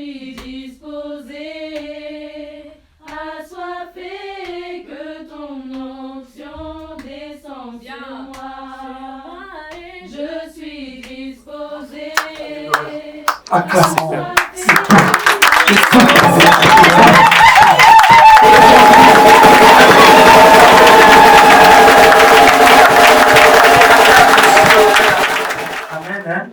suis disposé, assoiffé, que ton onction descende sur moi. Je suis disposé. Acclamons. Amen. Hein?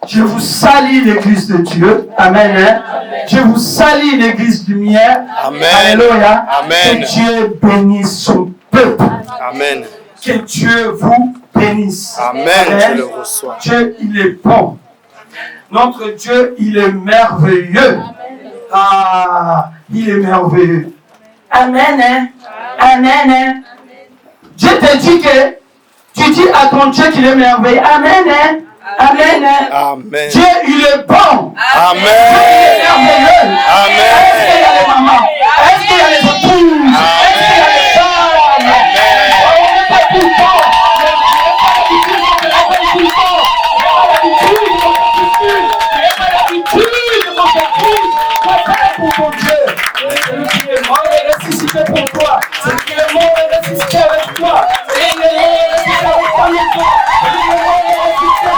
Je vous salue l'église de Dieu. Amen. Hein? Je vous salue l'église lumière. Amen. Alléluia. Amen. Que Dieu bénisse son peuple. Amen. Que Dieu vous bénisse. Amen. Je le reçois. Dieu, il est bon. Notre Dieu, il est merveilleux. Ah, il est merveilleux. Amen. Hein? Amen. Hein? Dieu te dit que tu dis à ton Dieu qu'il est merveilleux. Amen. Hein? Amen. Hein? Amen. Dieu, il est bon. Amen. Dieu, il est merveilleux. Amen. Est-ce qu'il y a les mamans? Est-ce qu'il y a les épouses? Est-ce qu'il y a les femmes? On n'est pas tout le temps. Pour ton Dieu, celui qui est mort et ressuscité pour toi, celui qui est mort et ressuscité avec toi, celui qui est mort et ressuscité avec toi, celui qui est mort et ressuscité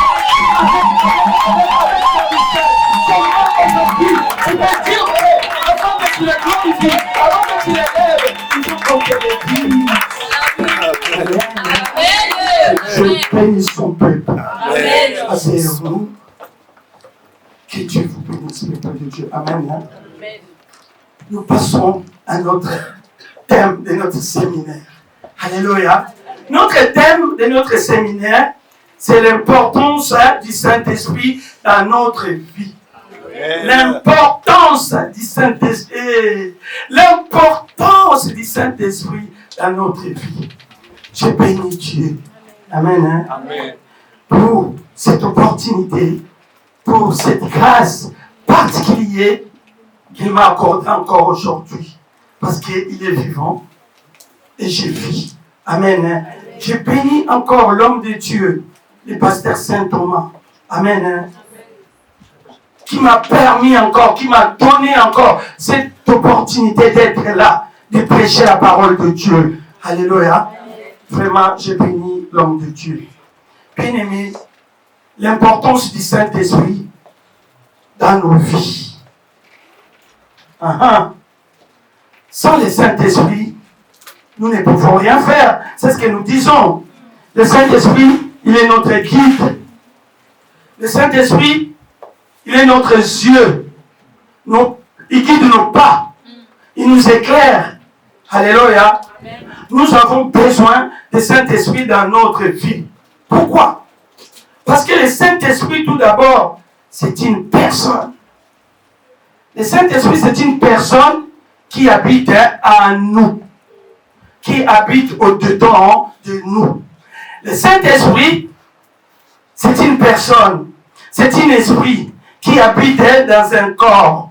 aujourd'hui, tu peux dire que avant que tu les glorifies, avant que tu les lèves, il faut qu'on te les dise. Je bénis son peuple. Asseyez-vous. Que Dieu vous bénisse, peuple de Dieu. Amen. Hein? Nous passons à notre thème de notre séminaire. Alléluia. Notre thème de notre séminaire, c'est l'importance du Saint-Esprit dans notre vie. L'importance du Saint-Esprit. L'importance du Saint-Esprit dans notre vie. Je bénis Dieu. Amen. Hein? Amen. Pour cette opportunité, pour cette grâce particulière qu'il m'a accordée encore aujourd'hui. Parce qu'il est vivant et je vis. Amen. Je bénis encore l'homme de Dieu, le pasteur Saint-Thomas. Amen. Qui m'a permis encore, qui m'a donné encore cette opportunité d'être là, de prêcher la parole de Dieu. Alléluia. Vraiment, je bénis l'homme de Dieu. Bien-aimé, l'importance du Saint-Esprit dans nos vies. Sans le Saint-Esprit, nous ne pouvons rien faire. C'est ce que nous disons. Le Saint-Esprit, il est notre guide. Le Saint-Esprit, il est notre yeux. Il guide nos pas. Il nous éclaire. Alléluia. Nous avons besoin du Saint-Esprit dans notre vie. Pourquoi? Parce que le Saint-Esprit, tout d'abord, c'est une personne. Le Saint-Esprit, c'est une personne qui habite en nous, qui habite au-dedans de nous. Le Saint-Esprit, c'est une personne, c'est un esprit qui habite dans un corps,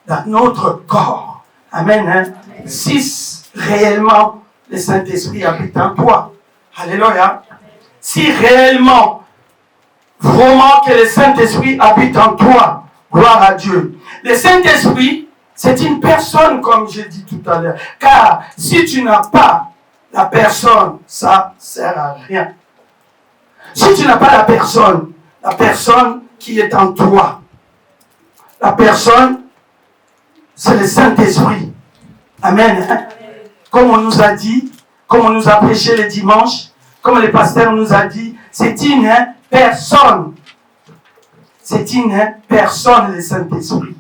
dans notre corps. Amen. Hein? Si réellement le Saint-Esprit habite en toi, alléluia. Si réellement, vraiment que le Saint-Esprit habite en toi, gloire à Dieu. Le Saint-Esprit, c'est une personne, comme j'ai dit tout à l'heure. Car si tu n'as pas la personne, ça ne sert à rien. Si tu n'as pas la personne qui est en toi, la personne, c'est le Saint-Esprit. Amen. Hein? Comme on nous a dit, comme on nous a prêché le dimanche, comme le pasteur nous a dit, c'est une personne. C'est une personne, le Saint-Esprit.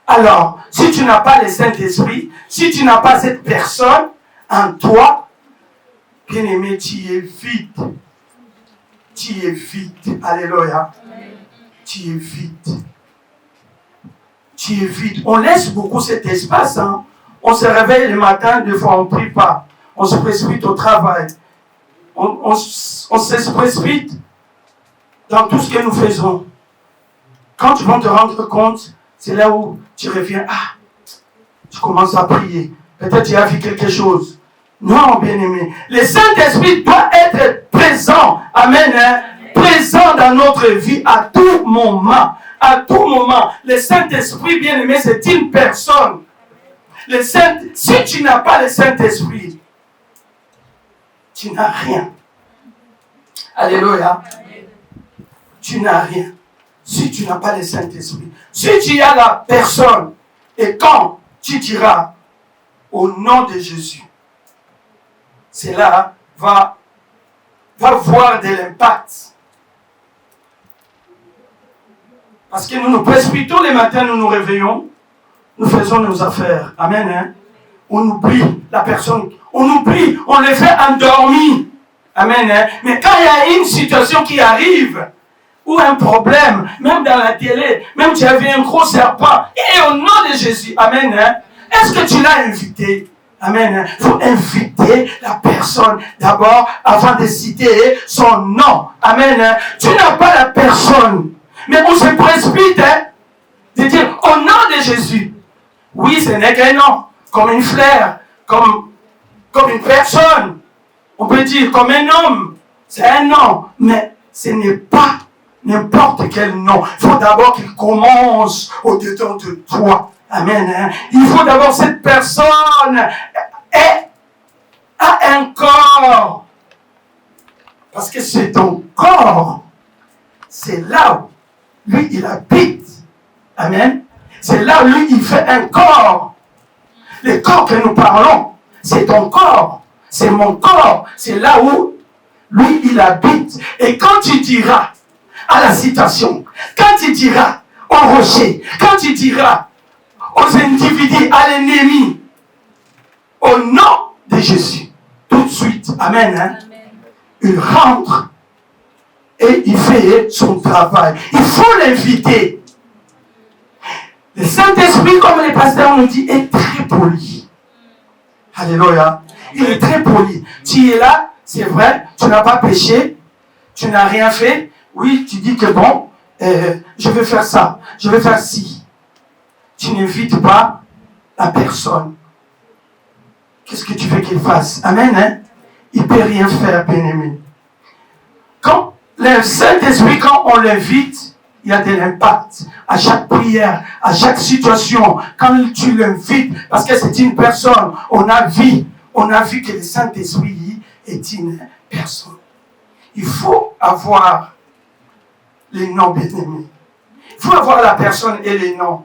Alors, si tu n'as pas le Saint-Esprit, si tu n'as pas cette personne en toi, bien-aimé, tu es vide. Tu es vide. Alléluia. Tu es vide. Tu es vide. On laisse beaucoup cet espace. Hein? On se réveille le matin, des fois on ne prie pas. On se précipite au travail. On se précipite dans tout ce que nous faisons. Quand tu vas te rendre compte, c'est là où tu reviens. Tu commences à prier. Peut-être tu as vu quelque chose. Non, bien-aimé. Le Saint-Esprit doit être présent. Amen. Hein? présent dans notre vie à tout moment. À tout moment. Le Saint-Esprit, bien-aimé, c'est une personne. Si tu n'as pas le Saint-Esprit, tu n'as rien. Alléluia. Tu n'as rien. Si tu n'as pas le Saint-Esprit. Si tu as la personne, et quand tu diras au nom de Jésus, cela va voir de l'impact. Parce que nous nous précipitons les matins, nous nous réveillons, nous faisons nos affaires. Amen. Hein? On oublie la personne. On oublie, on les fait endormir. Amen. Hein? Mais quand il y a une situation qui arrive, ou un problème, même dans la télé, même tu as vu un gros serpent, et au nom de Jésus, amen, hein? Est-ce que tu l'as invité? Amen. Hein? Il faut inviter la personne d'abord avant de citer son nom. Amen. Hein? Tu n'as pas la personne, mais on se précipite hein, de dire au nom de Jésus. Oui, ce n'est qu'un nom, comme une fleur, comme une personne. On peut dire comme un homme, c'est un nom, mais ce n'est pas n'importe quel nom. Il faut d'abord qu'il commence au-dedans de toi. Amen. Hein? Il faut d'abord cette personne a un corps. Parce que c'est ton corps. C'est là où lui, il habite. Amen. C'est là où lui, il fait un corps. Le corps que nous parlons, c'est ton corps. C'est mon corps. C'est là où lui, il habite. Et quand tu diras à la situation, quand tu diras au rocher, quand tu diras aux individus, à l'ennemi, au nom de Jésus, tout de suite, amen, hein, amen. Il rentre et il fait son travail. Il faut l'inviter. Le Saint-Esprit, comme les pasteurs nous disent, est très poli. Alléluia. Il est très poli. Tu es là, c'est vrai, tu n'as pas péché, tu n'as rien fait. Oui, tu dis que bon, je vais faire ça, je vais faire ci. Tu n'invites pas la personne. Qu'est-ce que tu veux qu'il fasse? Amen, hein? Il ne peut rien faire, bien-aimé. Quand le Saint-Esprit, quand on l'invite, il y a de l'impact. À chaque prière, à chaque situation, quand tu l'invites, parce que c'est une personne, on a vu que le Saint-Esprit est une personne. Il faut avoir les noms, bien-aimés. Il faut avoir la personne et les noms.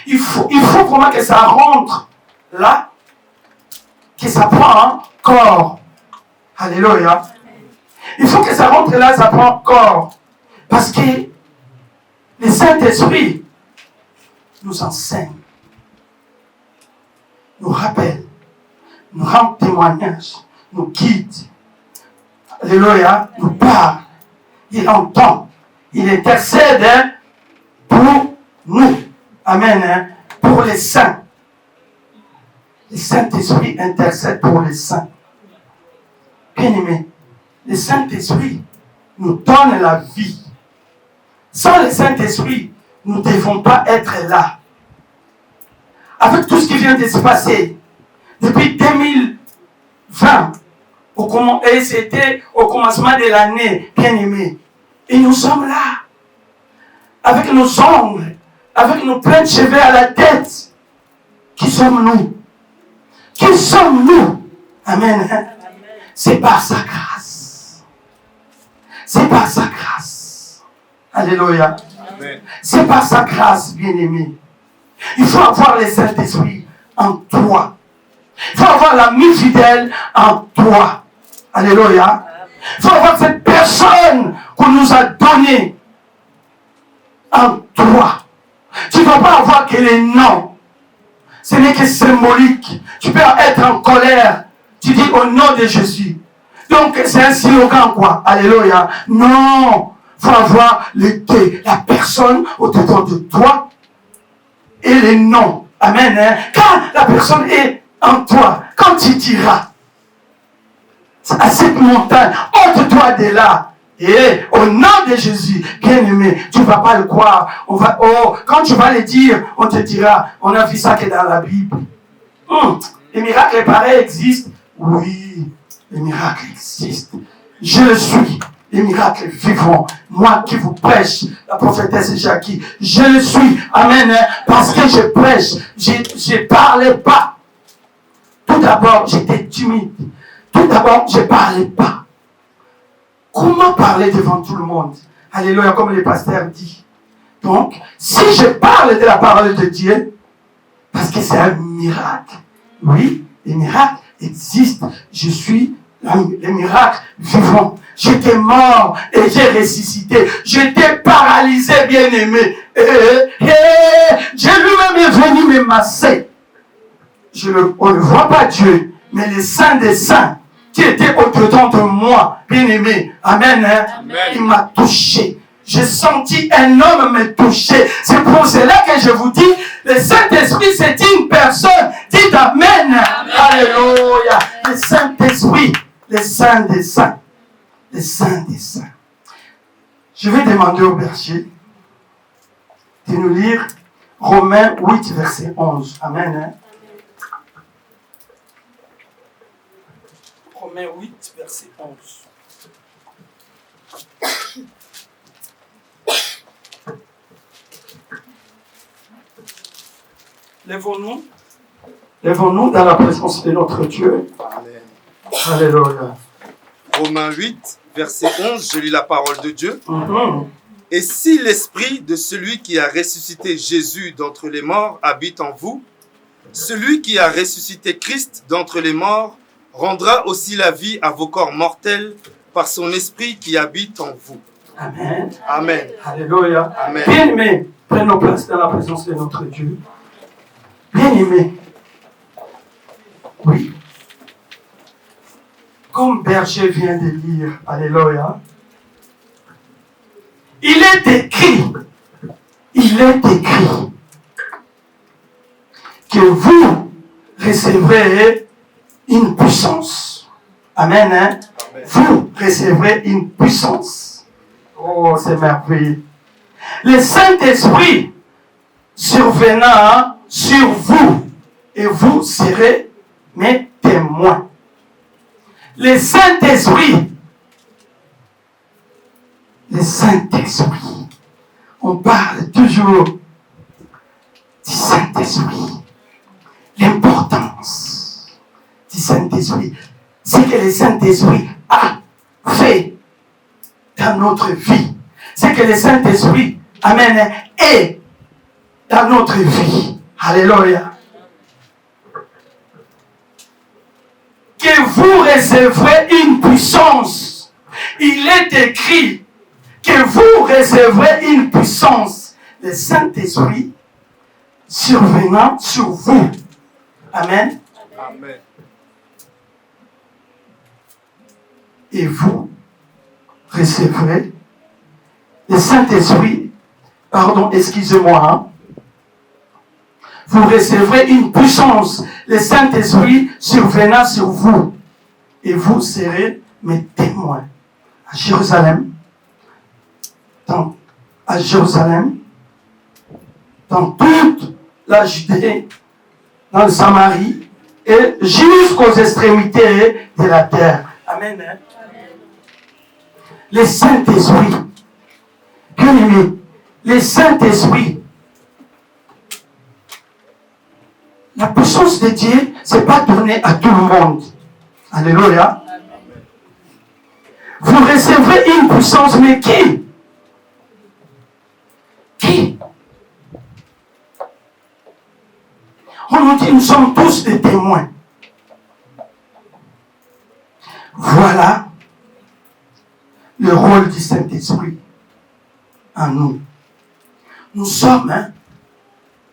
Il faut vraiment que ça rentre là, que ça prend corps. Alléluia. Il faut que ça rentre là, ça prend corps. Parce que le Saint-Esprit nous enseigne, nous rappelle, nous rend témoignage, nous guide. Alléluia, nous parle. Il entend. Il intercède hein, pour nous. Amen. Hein, pour les saints. Le Saint-Esprit intercède pour les saints. Bien-aimé, le Saint-Esprit nous donne la vie. Sans le Saint-Esprit, nous ne devons pas être là. Avec tout ce qui vient de se passer, depuis 2020, et c'était au commencement de l'année, bien-aimé, et nous sommes là, avec nos ongles, avec nos pleins de cheveux à la tête. Qui sommes-nous? Qui sommes-nous? Amen. Hein? C'est par sa grâce. C'est par sa grâce. Alléluia. Amen. C'est par sa grâce, bien-aimé. Il faut avoir le Saint-Esprit en toi. Il faut avoir l'ami fidèle en toi. Alléluia. Il faut avoir cette personne qu'on nous a donnée en toi. Tu ne vas pas avoir que les noms. Ce n'est que symbolique. Tu peux être en colère. Tu dis au nom de Jésus. Donc c'est un slogan quoi. Alléluia. Non. Il faut avoir la personne au-dedans de toi et les noms. Amen. Hein? Quand la personne est en toi, quand tu diras à cette montagne, ôte-toi de là. Et au nom de Jésus, bien-aimé, tu ne vas pas le croire. Quand tu vas le dire, on te dira, on a vu ça que dans la Bible. Les miracles pareils existent. Oui, les miracles existent. Je le suis. les miracles vivants. Moi qui vous prêche, la prophétesse Jackie, je le suis. Amen. Parce que je prêche, je parlais pas. Tout d'abord, j'étais timide. Tout d'abord, je parlais pas. Comment parler devant tout le monde? Alléluia, comme le pasteur dit. Donc, si je parle de la parole de Dieu, parce que c'est un miracle. Oui, les miracles existent. Je suis le miracle vivant. J'étais mort et j'ai ressuscité. J'étais paralysé, bien-aimé. Dieu lui-même est venu me masser. On ne voit pas Dieu, mais le Saint des Saints qui était au-dedans de moi, bien-aimé. Amen. Amen. Il m'a touché. J'ai senti un homme me toucher. C'est pour cela que je vous dis, le Saint-Esprit, c'est une personne. Dites Amen. Amen. Alléluia. Le Saint-Esprit, le Saint des Saints. Le Saint des Saints. Je vais demander au berger de nous lire Romains 8, verset 11. Amen. Romains 8, verset 11. Lèvons-nous dans la présence de notre Dieu. Amen. Alléluia. Romains 8, verset 11, je lis la parole de Dieu. Et si l'esprit de celui qui a ressuscité Jésus d'entre les morts habite en vous, celui qui a ressuscité Christ d'entre les morts rendra aussi la vie à vos corps mortels par son esprit qui habite en vous. Amen. Amen. Alléluia. Amen. Bien-aimés, prenons place dans la présence de notre Dieu. Bien-aimés. Oui. Comme Berger vient de lire, alléluia, il est écrit que vous recevrez une puissance. Amen. Hein? Amen. Vous recevrez une puissance. Oh, c'est merveilleux. Le Saint-Esprit survenant sur vous, et vous serez mes témoins. Le Saint-Esprit, on parle toujours du Saint-Esprit. L'importance du Saint-Esprit, c'est que le Saint-Esprit a fait dans notre vie. C'est que le Saint-Esprit, amen, est dans notre vie. Alléluia. Que vous recevrez une puissance. Il est écrit que vous recevrez une puissance. Le Saint-Esprit survenant sur vous. Amen. Amen. Et vous recevrez le Saint-Esprit, pardon, excusez-moi, hein. Vous recevrez une puissance, le Saint-Esprit survenant sur vous, et vous serez mes témoins à Jérusalem, dans toute la Judée, dans le Samarie, et jusqu'aux extrémités de la terre. Amen. Amen. Le Saint-Esprit, bien aimé, le Saint-Esprit, la puissance de Dieu, ce n'est pas donné à tout le monde. Alléluia. Vous recevrez une puissance, mais qui? Qui? On nous dit, nous sommes tous des témoins. Voilà le rôle du Saint-Esprit en nous. Nous sommes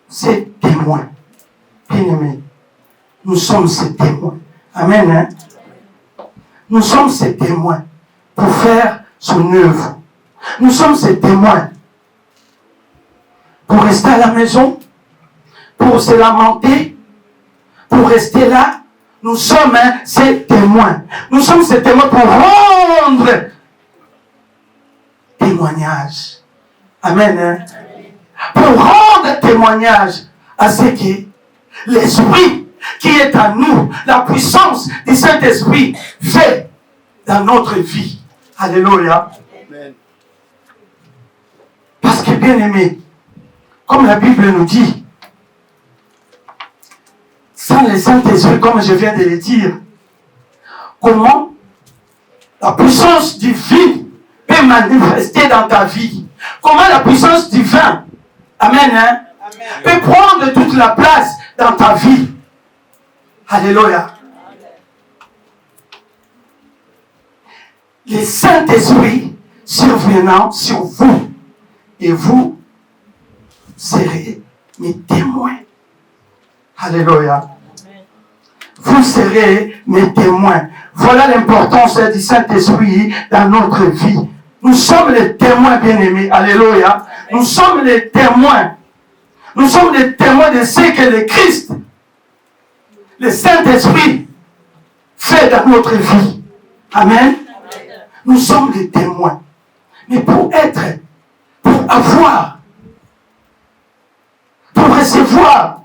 ces témoins. Bien-aimés, nous sommes ces témoins. Amen. Hein? Nous sommes ces témoins pour faire son œuvre. Nous sommes ces témoins pour rester à la maison, pour se lamenter, pour rester là. Nous sommes ces témoins. Nous sommes ces témoins pour rendre témoignage. Amen. Hein? Pour rendre témoignage à ce qui l'Esprit qui est en nous, la puissance du Saint-Esprit fait dans notre vie. Alléluia. Amen. Parce que bien aimé, comme la Bible nous dit, sans le Saint-Esprit, comme je viens de le dire, comment la puissance divine peut manifester dans ta vie. Comment la puissance divine, amen, hein, peut prendre toute la place dans ta vie. Alléluia. Le Saint-Esprit survenant sur vous, et vous serez mes témoins. Alléluia. Vous serez mes témoins. Voilà l'importance du Saint-Esprit dans notre vie. Nous sommes les témoins bien-aimés. Alléluia. Nous sommes les témoins. Nous sommes les témoins de ce que le Christ, le Saint-Esprit, fait dans notre vie. Amen. Nous sommes les témoins. Mais pour avoir, pour recevoir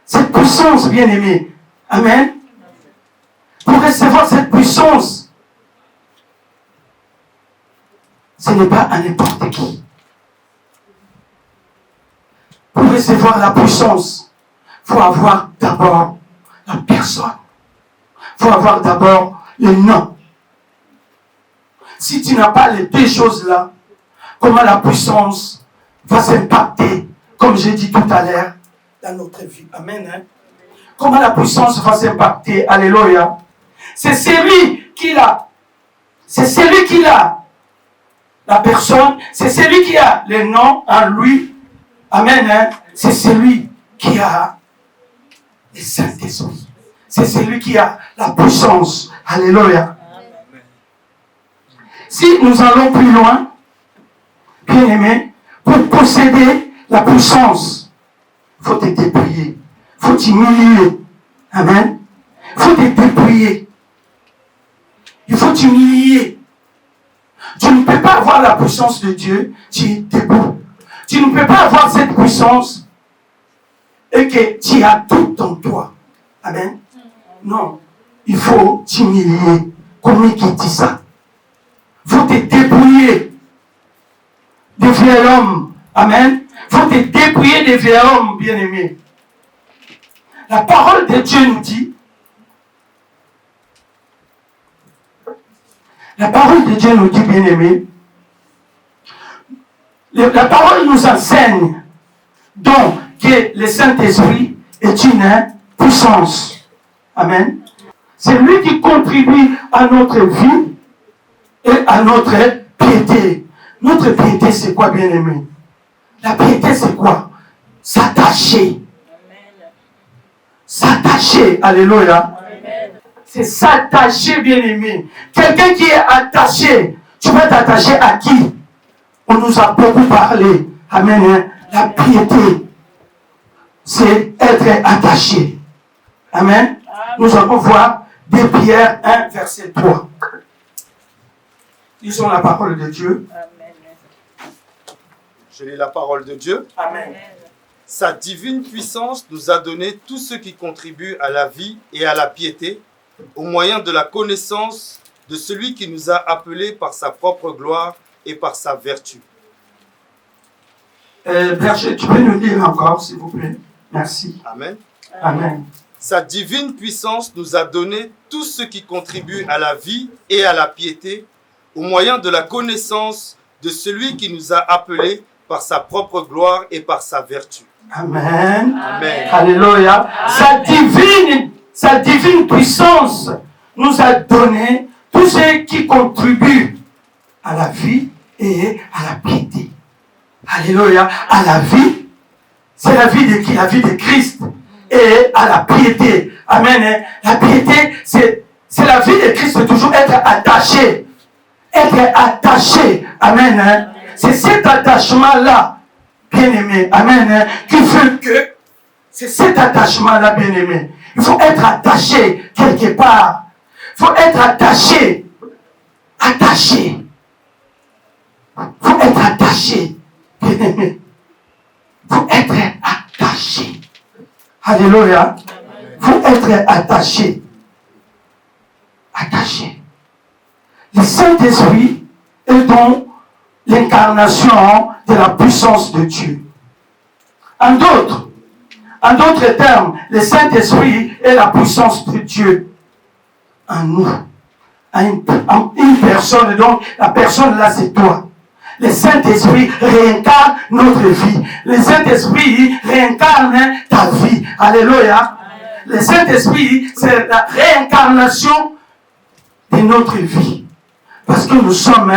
cette puissance bien-aimée, amen, pour recevoir cette puissance, ce n'est pas à n'importe qui. Pour recevoir la puissance, il faut avoir d'abord la personne. Il faut avoir d'abord le nom. Si tu n'as pas les deux choses-là, comment la puissance va s'impacter, comme j'ai dit tout à l'heure, dans notre vie. Amen. Hein? Comment la puissance va s'impacter. Alléluia. C'est celui qui l'a. C'est celui qui l'a. La personne, c'est celui qui a le nom en lui. Amen. Hein? C'est celui qui a le Saint-Esprit. C'est celui qui a la puissance. Alléluia. Si nous allons plus loin, bien aimé, pour posséder la puissance, il faut te dépouiller. Il faut t'humilier. Amen. Il faut te dépouiller. Il faut t'humilier. Tu ne peux pas avoir la puissance de Dieu, tu es debout. Tu ne peux pas avoir cette puissance et que tu as tout en toi. Amen. Non. Il faut t'humilier. Comment il dit ça? Il faut te dépouiller des vieux hommes. Amen. Il faut te dépouiller des vieux hommes, bien-aimés. La parole de Dieu nous dit, la parole de Dieu nous dit, bien-aimés, la parole nous enseigne donc que le Saint-Esprit est une puissance. Amen. C'est lui qui contribue à notre vie et à notre piété. Notre piété, c'est quoi, bien-aimé? La piété, c'est quoi? S'attacher. S'attacher. Alléluia. C'est s'attacher, bien-aimé. Quelqu'un qui est attaché, tu vas t'attacher à qui? On nous a beaucoup parlé. Amen. La piété, c'est être attaché. Amen. Nous allons voir 2 Pierre 1, verset 3. Lisons la parole de Dieu. Je lis la parole de Dieu. Amen. Sa divine puissance nous a donné tout ce qui contribue à la vie et à la piété, au moyen de la connaissance de celui qui nous a appelés par sa propre gloire et par sa vertu. Berger, tu peux nous lire encore, s'il vous plaît? Merci. Amen. Amen. Sa divine puissance nous a donné tout ce qui contribue à la vie et à la piété, au moyen de la connaissance de celui qui nous a appelés par sa propre gloire et par sa vertu. Amen. Amen. Alléluia. Sa divine puissance nous a donné tout ce qui contribue à la vie et à la piété. Alléluia. À la vie, c'est la vie de qui? La vie de Christ. Et à la piété. Amen. La piété, c'est la vie de Christ, c'est toujours être attaché. Être attaché. Amen. C'est cet attachement-là, bien-aimé. Amen. Qui fait que c'est cet attachement-là, bien-aimé. Il faut être attaché quelque part. Il faut être attaché. Attaché. Il faut être attaché, bien-aimé. Il faut être attaché. Alléluia. Il faut être attaché. Attaché. le Saint-Esprit est donc l'incarnation de la puissance de Dieu. En d'autres termes, le Saint-Esprit est la puissance de Dieu en nous, en une personne. Donc, la personne là, c'est toi. Le Saint-Esprit réincarne notre vie. Le Saint-Esprit réincarne ta vie. Alléluia. Le Saint-Esprit, c'est la réincarnation de notre vie. Parce que nous sommes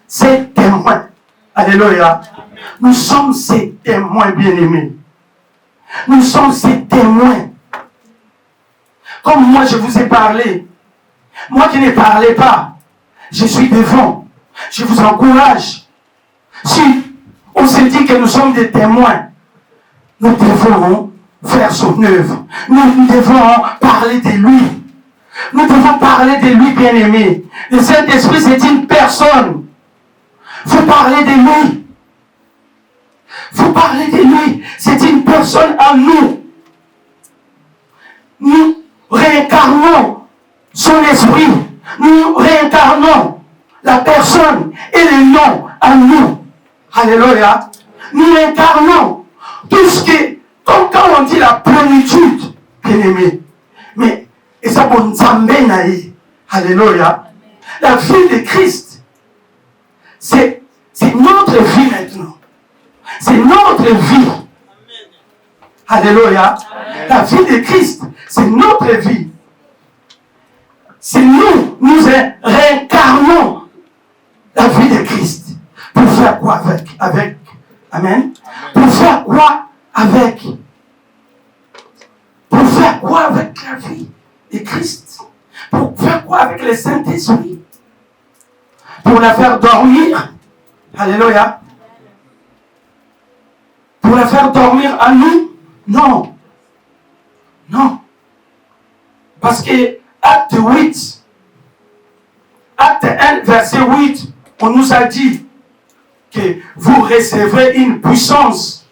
ses témoins. Alléluia. Nous sommes ses témoins bien-aimés. Nous sommes ses témoins. Comme moi, je vous ai parlé. Moi qui ne parlais pas, je suis devant. Je vous encourage. Si on se dit que nous sommes des témoins, nous devons faire son œuvre. Nous devons parler de lui. Nous devons parler de lui, bien-aimé. Le Saint-Esprit, c'est une personne. Vous parlez de lui. Vous parlez de lui. C'est une personne en nous. Nous réincarnons son esprit. Nous réincarnons la personne et le nom en nous. Alléluia. Nous incarnons tout ce qui, comme quand on dit la plénitude, bien-aimé. Mais, et ça, bon, alléluia. La vie de Christ, c'est notre vie maintenant. C'est notre vie. Alléluia. La vie de Christ, c'est notre vie. C'est nous réincarnons la vie de Christ. Pour faire quoi avec Amen. Pour faire quoi avec? Pour faire quoi avec la vie de Christ? Pour faire quoi avec le Saint-Esprit? Pour la faire dormir? Alléluia. Pour la faire dormir à nous? Non. Non. Parce que Acte 8, Acte 1, verset 8, on nous a dit que vous recevrez une puissance.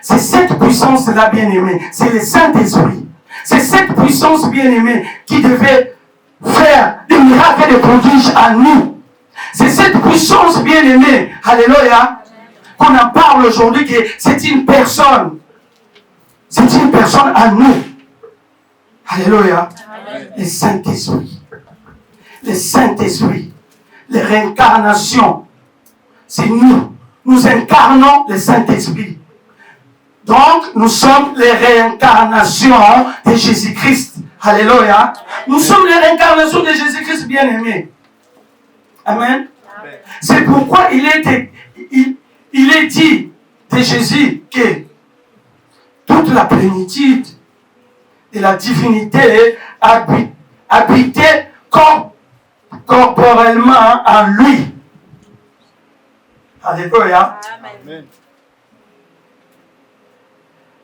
C'est cette puissance-là, bien-aimée. C'est le Saint-Esprit. C'est cette puissance, bien-aimée, qui devait faire des miracles et des prodiges à nous. C'est cette puissance, bien-aimée, alléluia, qu'on en parle aujourd'hui, que c'est une personne. C'est une personne à nous. Alléluia. Le Saint-Esprit. Le Saint-Esprit. Les réincarnations. C'est nous. Nous incarnons le Saint-Esprit. Donc, nous sommes les réincarnations de Jésus-Christ. Alléluia. Nous sommes les réincarnations de Jésus-Christ bien-aimé. Amen. C'est pourquoi il est dit de Jésus que toute la plénitude de la divinité habitait corporellement en lui. Alléluia. Amen.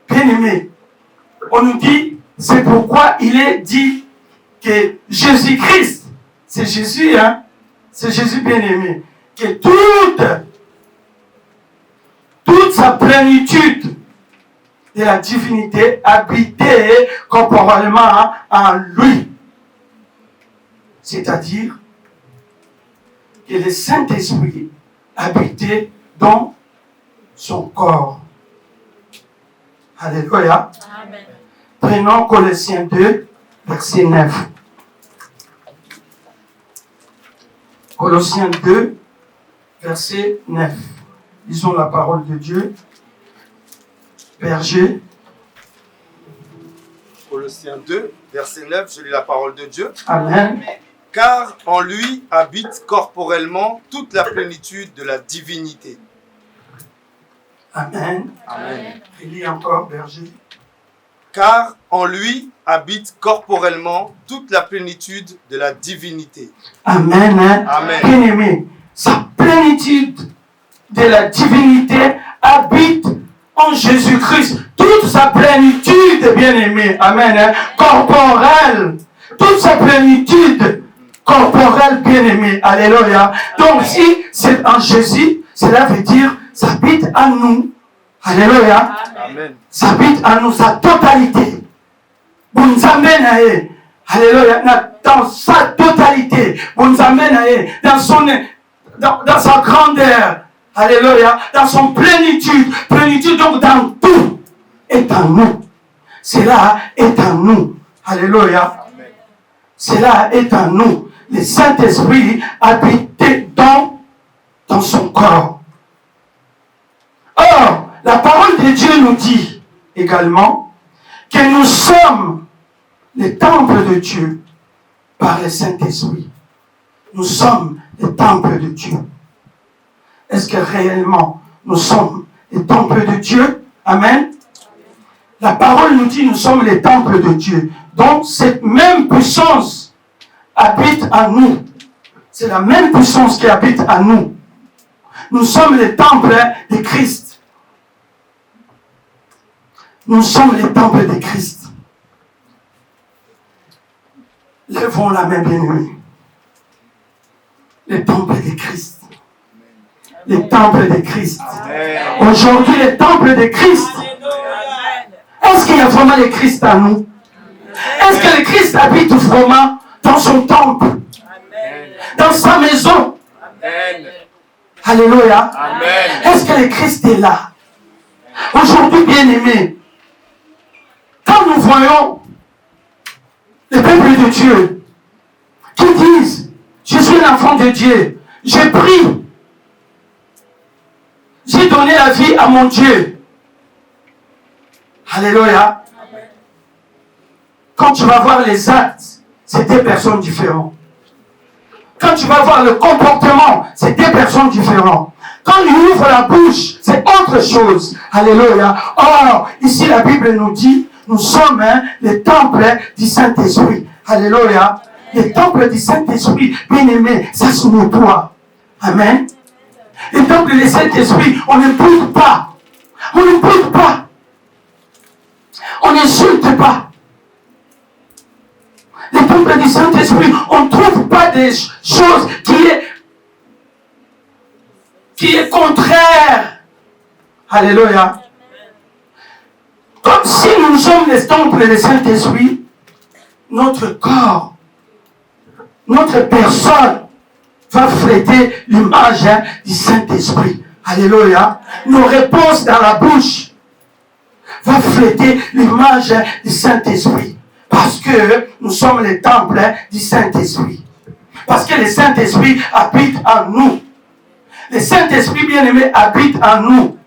Bien-aimé, on nous dit, c'est pourquoi il est dit que Jésus-Christ, c'est Jésus, hein, c'est Jésus bien-aimé, que toute sa plénitude de la divinité habitait corporellement en lui. C'est-à-dire que le Saint-Esprit habitait dans son corps. Alléluia. Amen. Prenons Colossiens 2, verset 9. Colossiens 2, verset 9. Lisons la parole de Dieu. Berger. Colossiens 2, verset 9, je lis la parole de Dieu. Amen. Car en lui habite corporellement toute la plénitude de la divinité. Amen. Amen. Relis encore, Berger. Car en lui habite corporellement toute la plénitude de la divinité. Amen. Amen. Bien-aimé, sa plénitude de la divinité habite en Jésus-Christ. Toute sa plénitude, bien-aimé, amen, corporelle. Toute sa plénitude corporelle, bien-aimé, alléluia. Donc si c'est en Jésus, cela veut dire ça habite en nous. Alléluia. Amen. Ça habite en nous, sa totalité. Alléluia. dans sa totalité, pour nous amener dans sa grandeur, alléluia, dans son plénitude donc dans tout est en nous. Cela est en nous, alléluia. Cela est en nous. Le Saint-Esprit habite dans son corps. Or, la parole de Dieu nous dit également que nous sommes les temples de Dieu par le Saint-Esprit. Nous sommes les temples de Dieu. Est-ce que réellement nous sommes les temples de Dieu? Amen. La parole nous dit que nous sommes les temples de Dieu. Donc cette même puissance habite en nous. C'est la même puissance qui habite en nous. Nous sommes les temples de Christ. Nous sommes les temples de Christ. Lèvons la main, bien-aimés. Les temples de Christ. Les temples de Christ. Aujourd'hui, les temples de Christ. Est-ce qu'il y a vraiment le Christ en nous? Est-ce que le Christ habite vraiment dans son temple? Dans sa maison? Alléluia. Est-ce que le Christ est là? Aujourd'hui, bien-aimés, quand nous voyons les peuples de Dieu qui disent, je suis l'enfant de Dieu, j'ai pris, j'ai donné la vie à mon Dieu. Alléluia. Quand tu vas voir les actes, c'est deux personnes différentes. Quand tu vas voir le comportement, c'est deux personnes différentes. Quand il ouvre la bouche, c'est autre chose. Alléluia. Or, ici la Bible nous dit, nous sommes les temples du Saint-Esprit. Alléluia. Les temples du Saint-Esprit, bien-aimés, ça se nettoie. Amen. Les temples du Saint-Esprit, on ne brûle pas. On ne brûle pas. On n'insulte pas. Les temples du Saint-Esprit, on ne trouve pas des choses qui est contraire. Alléluia. Comme si nous sommes les temples du Saint-Esprit, notre corps, notre personne va fléter l'image du Saint-Esprit. Alléluia. Nos réponses dans la bouche va fléter l'image du Saint-Esprit. Parce que nous sommes les temples du Saint-Esprit. Parce que le Saint-Esprit habite en nous. Le Saint-Esprit bien-aimé habite en nous.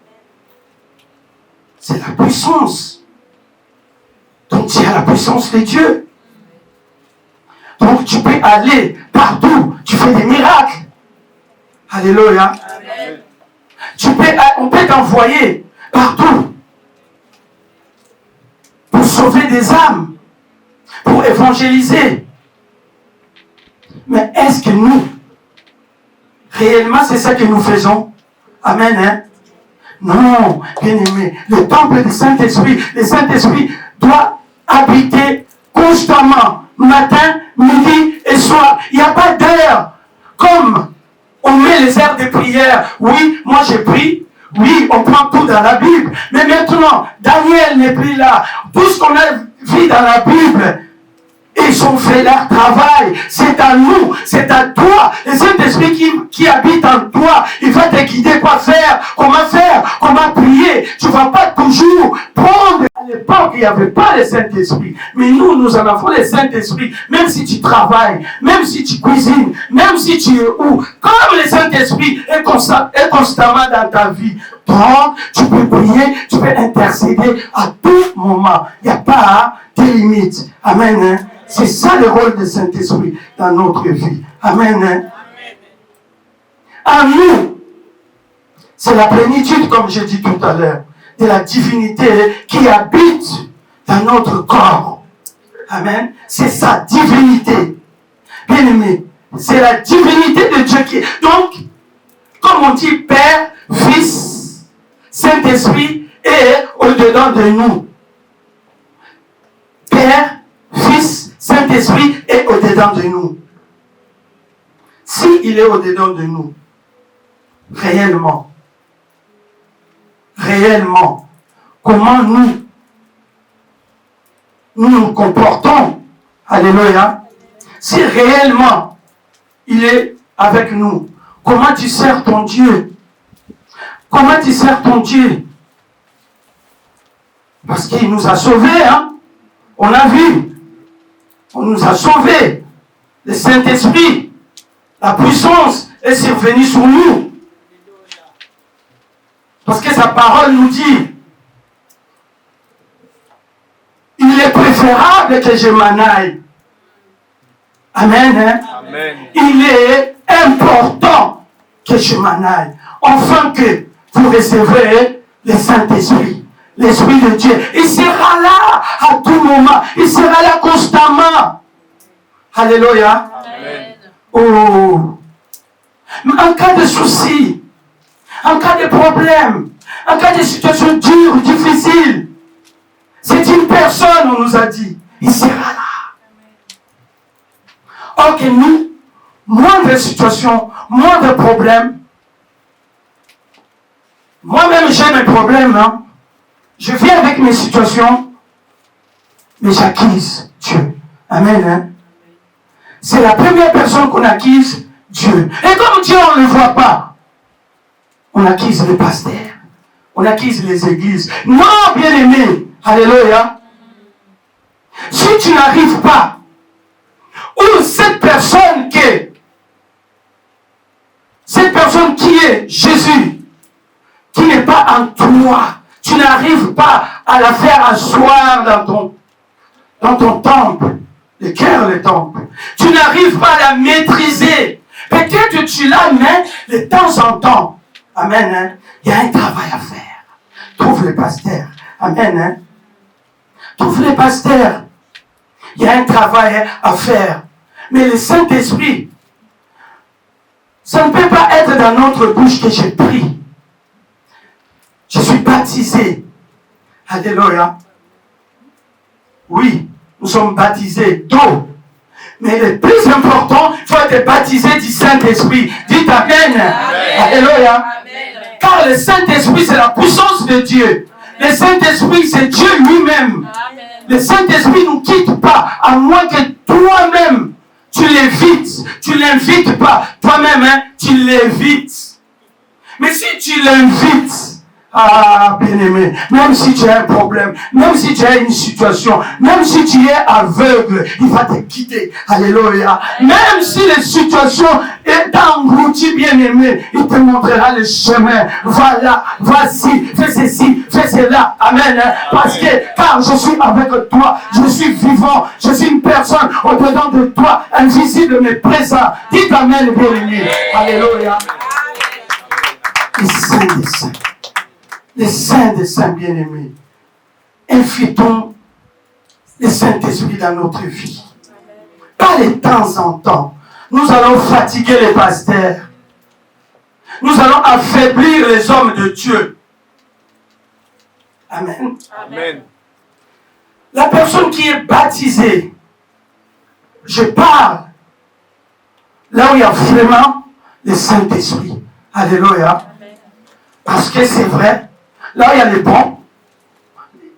C'est la puissance. Donc tu as la puissance de Dieu. Donc tu peux aller partout. Tu fais des miracles. Alléluia. Amen. On peut t'envoyer partout. Pour sauver des âmes. Pour évangéliser. Mais est-ce que nous, réellement c'est ça que nous faisons? Amen. Hein? Non, bien-aimé, le temple du Saint-Esprit, le Saint-Esprit doit habiter constamment, matin, midi et soir. Il n'y a pas d'heure. Comme on met les heures de prière. Oui, moi j'ai pris. Oui, on prend tout dans la Bible. Mais maintenant, Daniel n'est plus là. Tout ce qu'on a vu dans la Bible, ils ont fait leur travail. C'est à nous, c'est à toi. Et cet esprit qui habite en toi, il va te guider quoi faire, comment prier. Tu ne vas pas toujours prendre. À l'époque, il n'y avait pas le Saint-Esprit. Mais nous en avons le Saint-Esprit. Même si tu travailles, même si tu cuisines, même si tu es où. Comme le Saint-Esprit est constamment dans ta vie. Donc, tu peux prier, tu peux intercéder à tout moment. Il n'y a pas de limites. Amen. Hein? C'est ça le rôle du Saint-Esprit dans notre vie. Amen. Hein? En nous, c'est la plénitude, comme j'ai dit tout à l'heure, de la divinité qui habite dans notre corps. Amen. C'est sa divinité. Bien aimé, c'est la divinité de Dieu qui est. Donc, comme on dit Père, Fils, Saint-Esprit est au-dedans de nous. Père, Fils, Saint-Esprit est au-dedans de nous. S'il est au-dedans de nous, réellement, comment nous nous comportons, alléluia, si réellement il est avec nous, comment tu sers ton Dieu? Comment tu sers ton Dieu? Parce qu'il nous a sauvés, hein? On a vu. On nous a sauvés. Le Saint-Esprit, la puissance est survenue sur nous. Parce que sa parole nous dit, il est préférable que je m'en aille. Amen. Hein? Amen. Il est important que je m'en aille. Enfin que vous recevez le Saint-Esprit, l'Esprit de Dieu. Il sera là à tout moment. Il sera là constamment. Alléluia. Amen. Oh. En cas de souci, en cas de problème, en cas de situation dure, difficile, c'est une personne, on nous a dit, il sera là. Or que nous, moindre situation, moindre problème, moi-même j'ai mes problèmes, hein. Je viens avec mes situations, mais j'acquise Dieu. Amen. Hein? C'est la première personne qu'on acquise, Dieu. Et comme Dieu, on ne le voit pas, on acquise les pasteurs, on acquise les églises. Non, bien-aimé, alléluia. Si tu n'arrives pas, ou cette personne qui est Jésus, qui n'est pas en toi, tu n'arrives pas à la faire asseoir dans ton temple, le cœur, le temple. Tu n'arrives pas à la maîtriser. Peut-être que tu l'as, mais de temps en temps. Amen. Hein? Il y a un travail à faire. Trouve les pasteurs. Amen. Hein? Trouve les pasteurs. Il y a un travail à faire. Mais le Saint-Esprit, ça ne peut pas être dans notre bouche que j'ai pris. Je suis baptisé. Alléluia. Oui, nous sommes baptisés d'eau. Mais le plus important, il faut être baptisé du Saint-Esprit. Dites Amen. Amen. Alléluia. Amen. Car le Saint-Esprit, c'est la puissance de Dieu. Le Saint-Esprit, c'est Dieu lui-même. Amen. Le Saint-Esprit ne nous quitte pas, à moins que toi-même, tu l'évites. Tu ne l'invites pas. Toi-même, hein, tu l'évites. Mais si tu l'invites, ah, bien-aimé, même si tu as un problème, même si tu as une situation, même si tu es aveugle, il va te guider. Alléluia. Même si la situation est engloutie, bien-aimé, il te montrera le chemin. Voilà, voici, fais ceci, fais cela. Amen. Parce que, car je suis avec toi, je suis vivant, je suis une personne au-dedans de toi, invisible mais présent. Dites Amen, bien-aimé. Alléluia. Les saints des saints. Les saints des saints bien-aimés. Invitons le Saint-Esprit dans notre vie. Pas de temps en temps. Nous allons fatiguer les pasteurs. Nous allons affaiblir les hommes de Dieu. Amen. Amen. La personne qui est baptisée, je parle là où il y a vraiment le Saint-Esprit. Alléluia. Parce que c'est vrai, là où il y a les bons,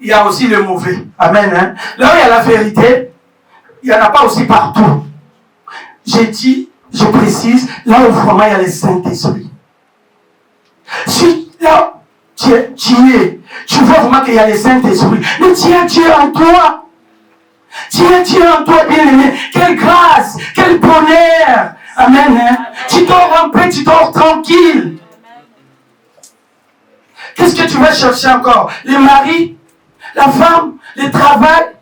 il y a aussi les mauvais. Amen. Hein? Là où il y a la vérité, il n'y en a pas aussi partout. J'ai dit, je précise, là où vraiment il y a le Saint-Esprit. Si là tu vois vraiment qu'il y a le Saint-Esprit, mais tu as Dieu en toi. Tu as Dieu en toi, bien-aimé. Quelle grâce, quel bonheur. Amen. Hein? Tu dors en paix, tu dors tranquille. Qu'est-ce que tu vas chercher encore? Les maris, la femme, le travail.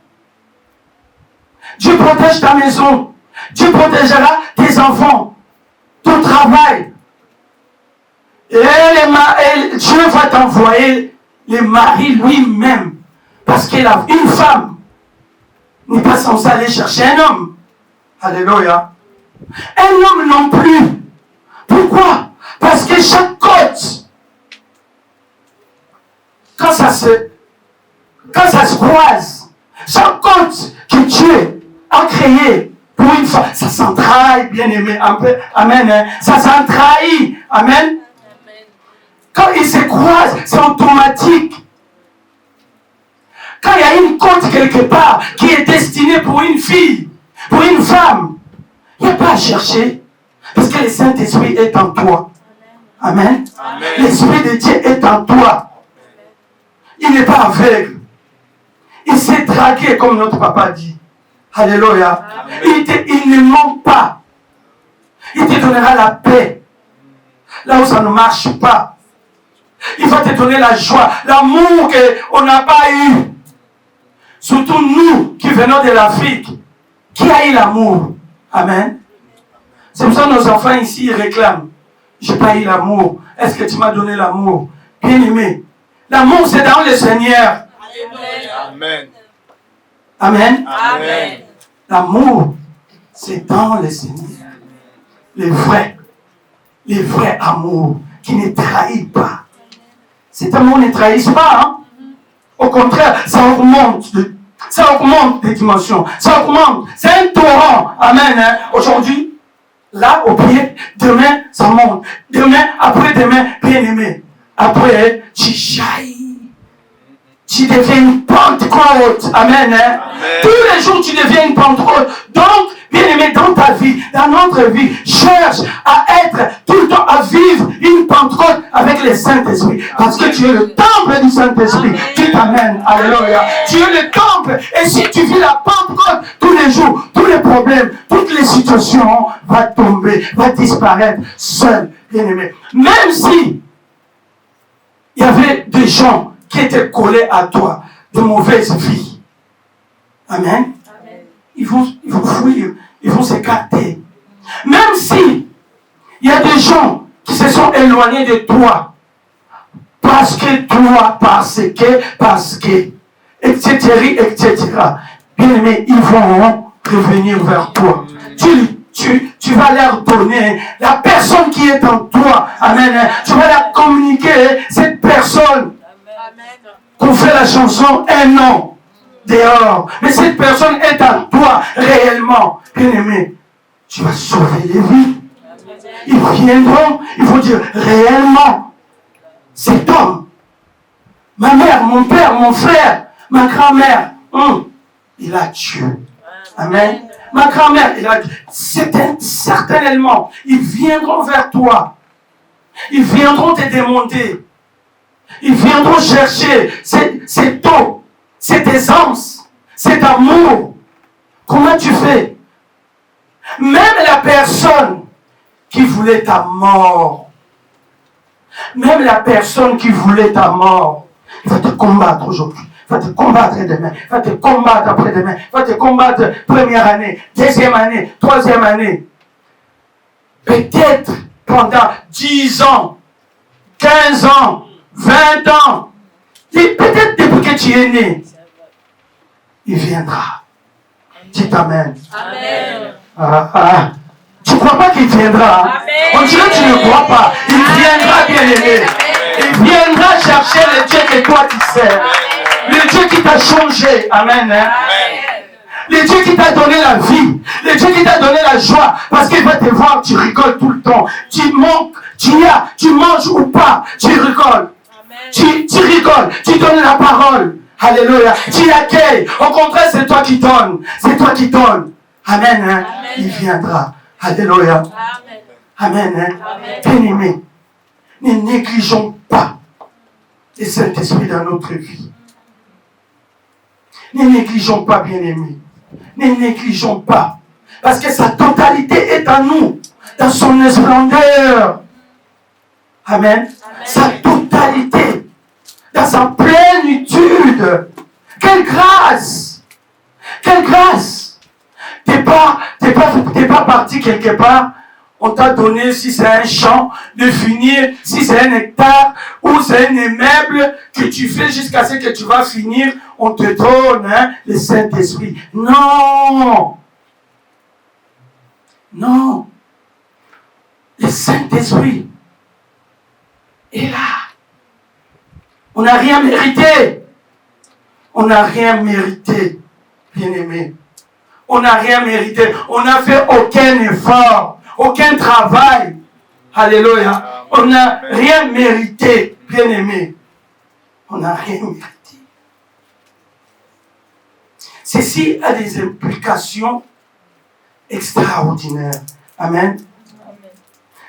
Dieu protège ta maison. Dieu protégera tes enfants, ton travail. Et Dieu va t'envoyer le mari lui-même. Parce qu'une femme n'est pas censée aller chercher un homme. Alléluia. Un homme non plus. Pourquoi? Parce que chaque côte, quand ça se croise, chaque côte que Dieu a créé pour une femme, ça s'entraille, bien aimé. Amen. Hein? Ça s'entraille. Amen. Quand ils se croisent, c'est automatique. Quand il y a une côte quelque part qui est destinée pour une fille, pour une femme, Il n'y a pas à chercher. Parce que le Saint-Esprit est en toi. Amen. Amen. L'Esprit de Dieu est en toi. Il n'est pas aveugle. Il s'est dragué, comme notre papa dit. Alléluia. Il ne ment pas. Il te donnera la paix. Là où ça ne marche pas. Il va te donner la joie, l'amour qu'on n'a pas eu. Surtout nous qui venons de l'Afrique. Qui a eu l'amour? Amen. C'est pour ça que nos enfants ici réclament. Je n'ai pas eu l'amour. Est-ce que tu m'as donné l'amour? Bien aimé. L'amour, c'est dans le Seigneur. Amen. Amen. Amen. L'amour, c'est dans le Seigneur. Le vrai amour qui ne trahit pas. Cet amour ne trahit pas. Hein? Au contraire, ça augmente des dimensions. Ça augmente. C'est un torrent. Amen. Hein? Aujourd'hui, là, au pied, demain, ça monte. Demain, après-demain, bien-aimé. Après, tu jaillis. Tu deviens une Pentecôte. Amen. Hein? Amen. Tous les jours, tu deviens une Pentecôte. Donc, bien-aimé, dans ta vie, dans notre vie, cherche à être tout le temps, à vivre une Pentecôte avec le Saint-Esprit. Parce que tu es le temple du Saint-Esprit qui t'amène. Alléluia. Tu es le temple. Et si tu vis la Pentecôte tous les jours, tous les problèmes, toutes les situations vont tomber, vont disparaître seul, bien-aimé. Même si il y avait des gens qui étaient collés à toi, de mauvaise vie. Amen. Ils vont fuir, ils vont s'écarter. Même si il y a des gens qui se sont éloignés de toi, parce que, etc. Bien aimé, ils vont revenir vers toi. Tu vas leur donner la personne qui est en toi. Amen. Tu vas leur communiquer cette personne. Qu'on fait la chanson un nom dehors. Mais cette personne est en toi réellement. Bien-aimé, tu vas sauver les vies. Ils viendront, ils vont dire réellement, cet homme, ma mère, mon père, mon frère, ma grand-mère, il a tué. Amen. Ma grand-mère, il a dit, certainement, ils viendront vers toi. Ils viendront te demander. Ils viendront chercher cette eau, cette essence, cet amour. Comment tu fais? Même la personne qui voulait ta mort, même la personne qui voulait ta mort, il va te combattre aujourd'hui. Il va te combattre demain. Il va te combattre après-demain. Il va te combattre première année, deuxième année, troisième année. Peut-être pendant 10 ans, 15 ans, 20 ans, et peut-être depuis que tu es né, il viendra. Tu t'amènes. Amen. Tu ne crois pas qu'il viendra? Amen. On dirait que tu ne crois pas. Il viendra, bien aimé. Il viendra chercher le Dieu que toi tu sers. Le Dieu qui t'a changé. Amen. Hein? Le Dieu qui t'a donné la vie. Le Dieu qui t'a donné la joie. Parce qu'il va te voir, tu rigoles tout le temps. Tu manques, tu manges ou pas, tu rigoles. Tu rigoles, tu donnes la parole. Alléluia. Tu accueilles. Au contraire, c'est toi qui donnes. C'est toi qui donnes. Amen. Hein? Amen. Il viendra. Alléluia. Amen. Hein? Bien-aimés, ne négligeons pas le Saint-Esprit dans notre vie. Ne négligeons pas, bien-aimés. Ne négligeons pas. Parce que sa totalité est en nous. Dans son splendeur. Amen. Sa totalité. Dans sa plénitude. Quelle grâce. Quelle grâce. T'es pas parti quelque part. On t'a donné, si c'est un champ, de finir, si c'est un hectare, ou c'est un immeuble que tu fais jusqu'à ce que tu vas finir, on te donne le Saint-Esprit. Non! Non! Le Saint-Esprit est là. On n'a rien mérité. On n'a rien mérité, bien-aimé. On n'a rien mérité. On n'a fait aucun effort, aucun travail. Alléluia. On n'a rien mérité, bien-aimé. On n'a rien mérité. Ceci a des implications extraordinaire. Amen.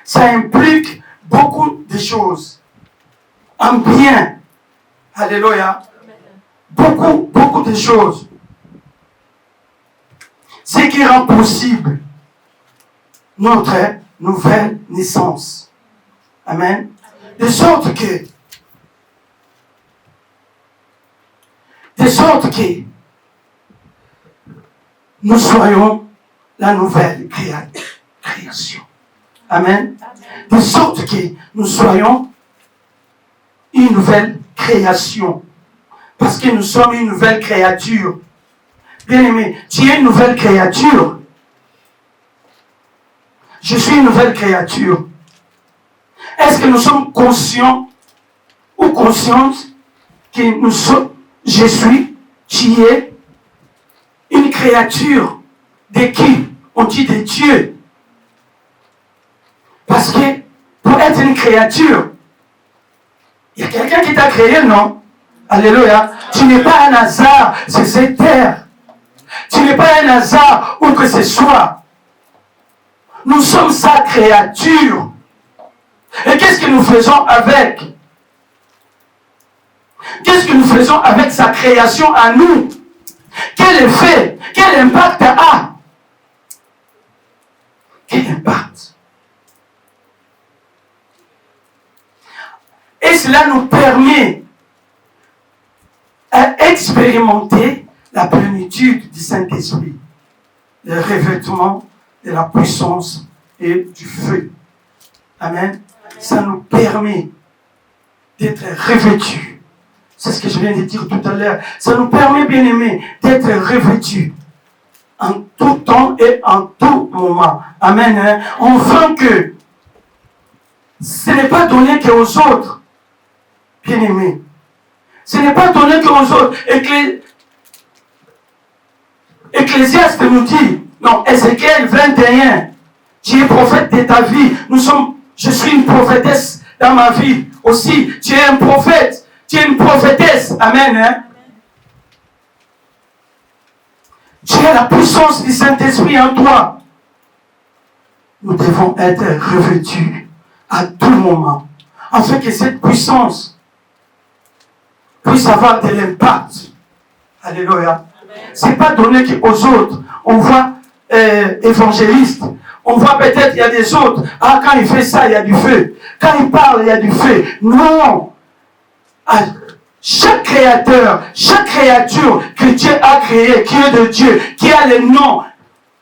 Ça implique beaucoup de choses. Un bien. Alléluia. Beaucoup de choses. Ce qui rend possible notre nouvelle naissance. Amen. De sorte que nous soyons la nouvelle création. Amen. De sorte que nous soyons une nouvelle création. Parce que nous sommes une nouvelle créature. Bien-aimé, tu es une nouvelle créature. Je suis une nouvelle créature. Est-ce que nous sommes conscients ou conscientes que nous sommes, je suis, tu es une créature de qui? On dit de Dieu. Parce que pour être une créature, il y a quelqu'un qui t'a créé, non? Alléluia. Tu n'es pas un hasard sur cette terre. Tu n'es pas un hasard où que ce soit. Nous sommes sa créature. Et qu'est-ce que nous faisons avec? Qu'est-ce que nous faisons avec sa création à nous? Quel effet, quel impact a? Quel impact? Et cela nous permet à expérimenter la plénitude du Saint-Esprit, le revêtement de la puissance et du feu. Amen. Ça nous permet d'être revêtus. C'est ce que je viens de dire tout à l'heure. Ça nous permet, bien aimés, d'être revêtus en tout temps et en tout moment. Amen. Enfin que ce n'est pas donné qu'aux autres, bien aimés. Ce n'est pas donné qu'aux autres. Ecclésiaste nous dit, non, Ézéchiel 21, tu es prophète de ta vie. Je suis une prophétesse dans ma vie aussi. Tu es un prophète, tu es une prophétesse. Amen. Tu as la puissance du Saint-Esprit en toi. Nous devons être revêtus à tout moment, afin que cette puissance puisse avoir de l'impact. Alléluia. Ce n'est pas donné qu'aux autres. On voit évangéliste. On voit peut-être il y a des autres. Ah, quand il fait ça, il y a du feu. Quand il parle, il y a du feu. Non. Chaque créateur, chaque créature que Dieu a créée, qui est de Dieu, qui a le nom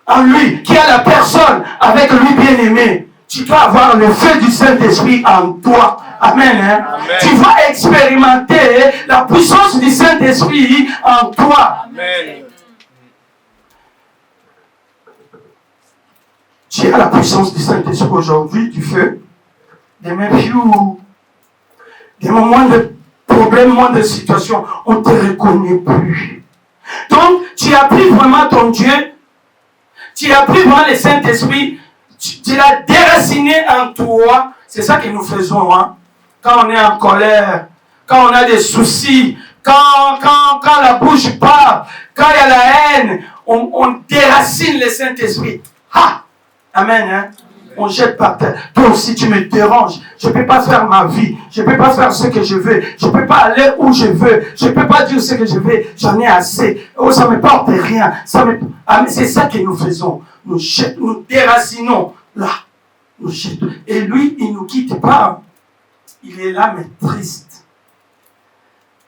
en lui, qui a la personne avec lui bien-aimé, tu dois avoir le feu du Saint-Esprit en toi. Amen. Amen. Tu vas expérimenter la puissance du Saint-Esprit en toi. Amen. Tu as la puissance du Saint-Esprit aujourd'hui, du feu. Des moments de problèmes, moins de situations, on ne te reconnaît plus. Donc, tu as pris vraiment ton Dieu, tu as pris vraiment le Saint-Esprit, tu l'as déraciné en toi. C'est ça que nous faisons, hein. Quand on est en colère, quand on a des soucis, quand la bouche part, quand il y a la haine, on déracine le Saint-Esprit. Ha! Amen, hein? On jette par terre. Toi aussi, tu me déranges. Je ne peux pas faire ma vie. Je ne peux pas faire ce que je veux. Je ne peux pas aller où je veux. Je ne peux pas dire ce que je veux. J'en ai assez. Oh, ça ne me porte rien. C'est ça que nous faisons. Nous déracinons là. Nous jetons. Et lui, il ne nous quitte pas. Il est là, mais triste.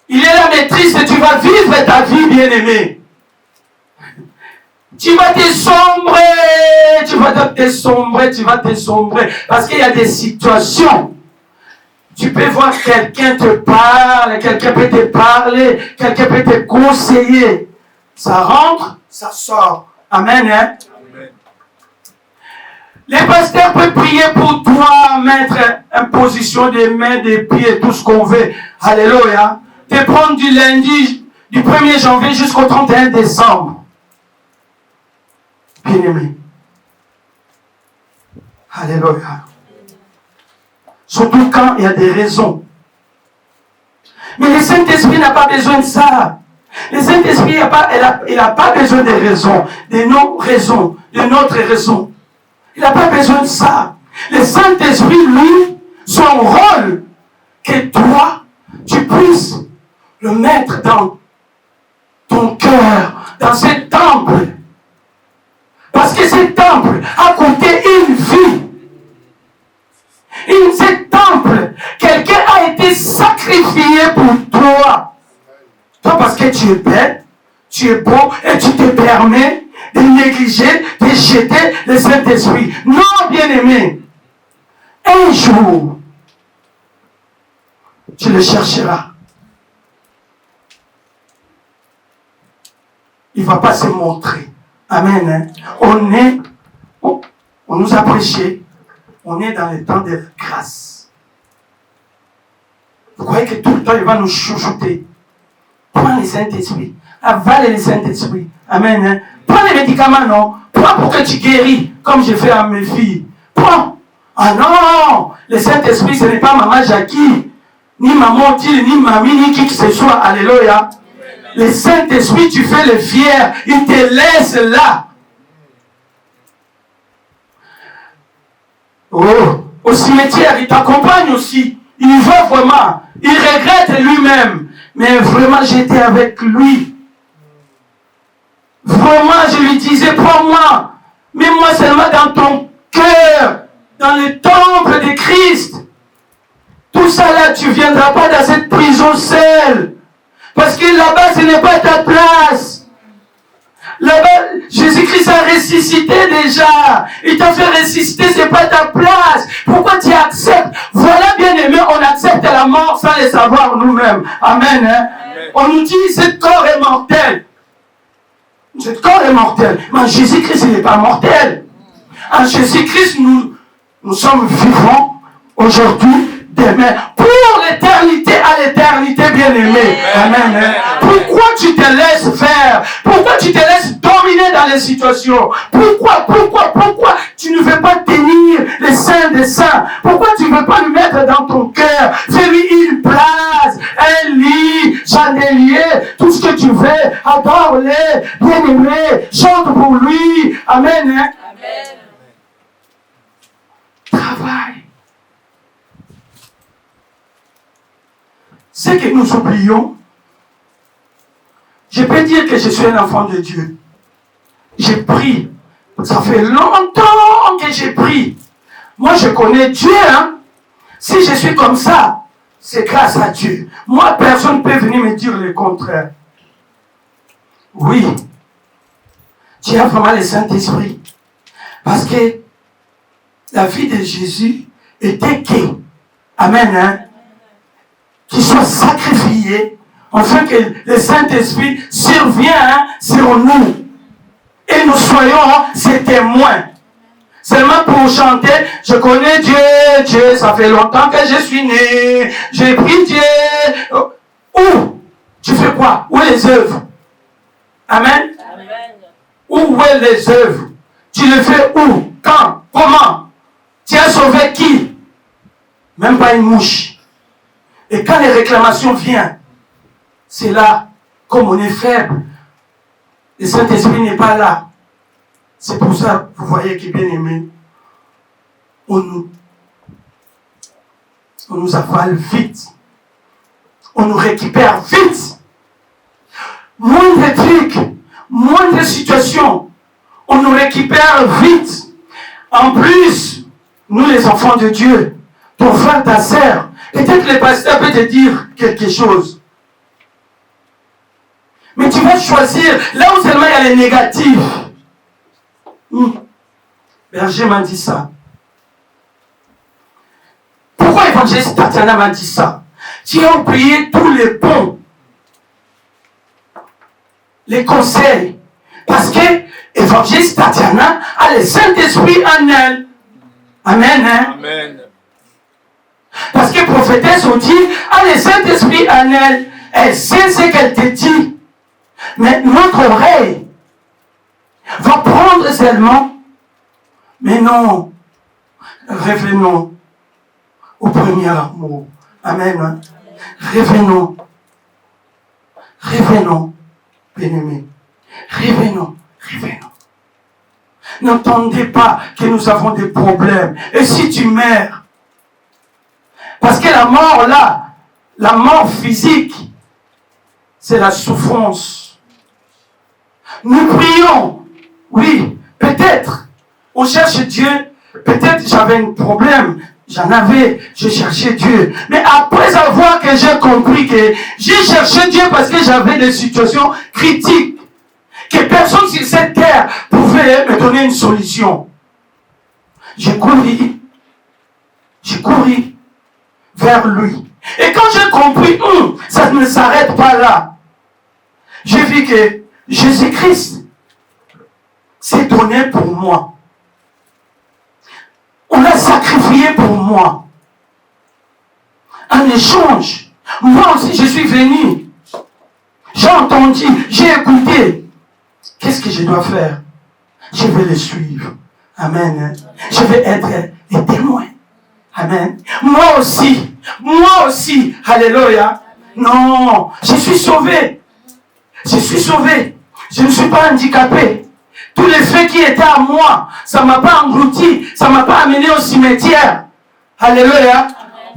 Il est là, mais triste. Et tu vas vivre ta vie, bien-aimé. Tu vas te sombrer, parce qu'il y a des situations. Tu peux voir quelqu'un te parle, quelqu'un peut te parler, quelqu'un peut te conseiller. Ça rentre, ça sort. Amen, hein? Amen. Les pasteurs peuvent prier pour toi, mettre en position des mains, des pieds, tout ce qu'on veut. Alléluia. Te prendre du lundi, du 1er janvier jusqu'au 31 décembre. Bien-aimé. Alléluia. Surtout quand il y a des raisons. Mais le Saint-Esprit n'a pas besoin de ça. Le Saint-Esprit, il n'a pas besoin de raisons, de nos raisons, de notre raison. Il n'a pas besoin de ça. Le Saint-Esprit, lui, son rôle, que toi, tu puisses le mettre dans ton cœur, dans ce temple. Parce que ce temple a coûté une vie. Ce temple, quelqu'un a été sacrifié pour toi. Toi, parce que tu es belle, tu es beau, et tu te permets de négliger, de jeter le Saint-Esprit. Non, bien-aimé. Un jour, tu le chercheras. Il ne va pas se montrer. Amen. Hein? On nous a prêché. On est dans le temps de grâce. Vous croyez que tout le temps, il va nous chouchouter? Prends le Saint-Esprit. Avale le Saint-Esprit. Amen. Hein? Prends les médicaments, non? Prends pour que tu guéris, comme j'ai fait à mes filles. Prends. Ah non! Le Saint-Esprit, ce n'est pas maman Jackie, ni maman Till, ni mamie, ni qui que ce soit. Alléluia. Le Saint-Esprit, tu fais le fier. Il te laisse là. Oh, au cimetière, il t'accompagne aussi. Il veut vraiment. Il regrette lui-même. Mais vraiment, j'étais avec lui. Vraiment, je lui disais, prends-moi. Mets-moi seulement dans ton cœur. Dans le temple de Christ. Tout ça là, tu ne viendras pas dans cette prison seule. Parce que là-bas, ce n'est pas ta place. Là-bas, Jésus-Christ a ressuscité déjà. Il t'a fait ressusciter, ce n'est pas ta place. Pourquoi tu acceptes? Voilà, bien aimé, on accepte la mort sans le savoir nous-mêmes. Amen. Hein? Amen. On nous dit, ce corps est mortel. Ce corps est mortel. Mais en Jésus-Christ, il n'est pas mortel. En Jésus-Christ, nous sommes vivants aujourd'hui. Demain, pour l'éternité à l'éternité, bien-aimé. Amen. Amen. Pourquoi tu te laisses faire? Pourquoi tu te laisses dominer dans les situations? Pourquoi tu ne veux pas tenir les saints des saints? Pourquoi tu ne veux pas le mettre dans ton cœur? Fais-lui une place, un lit, chandelier, tout ce que tu veux. Adore-le, bien-aimé, chante pour lui. Amen. Hein? Amen. Travaille. Ce que nous oublions, je peux dire que je suis un enfant de Dieu. J'ai pris. Ça fait longtemps que j'ai pris. Moi, je connais Dieu. Hein? Si je suis comme ça, c'est grâce à Dieu. Moi, personne ne peut venir me dire le contraire. Oui. Tu as vraiment le Saint-Esprit. Parce que la vie de Jésus était que. Amen. Hein? Qu'il soit sacrifié, afin que le Saint-Esprit survienne sur nous. Et nous soyons ses témoins. Seulement pour chanter, je connais Dieu, ça fait longtemps que je suis né, j'ai pris Dieu. Où? Tu fais quoi? Où est les œuvres? Amen? Amen. Où est les œuvres? Tu les fais où? Quand? Comment? Tu as sauvé qui? Même pas une mouche. Et quand les réclamations viennent, c'est là, comme on est faible, le Saint-Esprit n'est pas là. C'est pour ça, vous voyez que bien aimé, on nous avale vite. On nous récupère vite. Moindre truc, moindre situation, on nous récupère vite. En plus, nous les enfants de Dieu, ton frère, ta sœur, peut-être le pasteur peut te dire quelque chose. Mais tu vas choisir là où seulement il y a les négatifs. Berger m'a dit ça. Pourquoi l'évangéliste Tatiana m'a dit ça? Tu as oublié tous les bons, les conseils. Parce que l'évangéliste Tatiana a le Saint-Esprit en elle. Amen. Hein? Amen. Parce que prophétesse on dit, a le Saint-Esprit en elle. Elle sait ce qu'elle te dit. Mais notre oreille va prendre seulement. Mais non. Revenons au premier amour. Amen. Revenons. Revenons. Bien-aimés, revenons. N'entendez pas que nous avons des problèmes. Et si tu meurs, parce que la mort là, la mort physique, c'est la souffrance. Nous prions, oui, peut-être, on cherche Dieu, peut-être j'avais un problème, je cherchais Dieu. Mais après avoir que j'ai compris que j'ai cherché Dieu parce que j'avais des situations critiques, que personne sur cette terre pouvait me donner une solution. J'ai couru vers lui. Et quand j'ai compris, ça ne s'arrête pas là, j'ai vu que Jésus-Christ s'est donné pour moi. On l'a sacrifié pour moi. En échange, moi aussi je suis venu. J'ai entendu, j'ai écouté. Qu'est-ce que je dois faire? Je vais le suivre. Amen. Je vais être des témoins. Amen. Moi aussi. Alléluia. Non, je suis sauvé. Je ne suis pas handicapé. Tous les faits qui étaient à moi, ça ne m'a pas englouti, ça ne m'a pas amené au cimetière. Alléluia.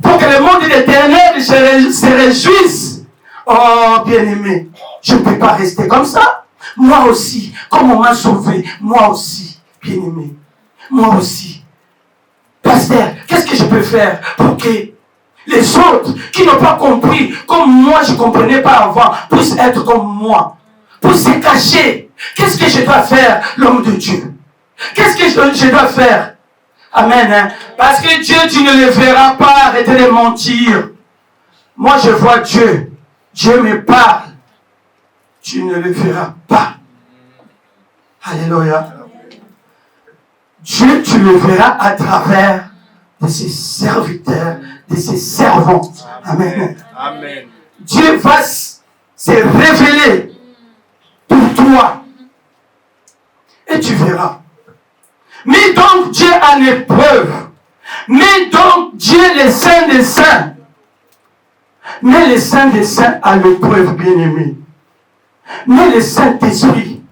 Pour que le monde éternel se réjouisse. Oh, bien-aimé, je ne peux pas rester comme ça. Moi aussi, comme on m'a sauvé, moi aussi, bien-aimé, moi aussi. Pasteur, qu'est-ce que je peux faire pour que les autres qui n'ont pas compris, comme moi je ne comprenais pas avant, puissent être comme moi, puissent se cacher? Qu'est-ce que je dois faire, l'homme de Dieu? Qu'est-ce que je dois faire? Amen. Hein? Parce que Dieu, tu ne le verras pas, arrêtez de mentir. Moi, je vois Dieu. Dieu me parle. Tu ne le verras pas. Alléluia. Dieu, tu le verras à travers de ses serviteurs, de ses servants. Amen. Amen. Dieu va se révéler pour toi. Et tu verras. Mets donc Dieu en épreuve. Mets donc Dieu les saints des saints. Mets les saints des saints à l'épreuve, bien-aimés. Mets le Saint-Esprit.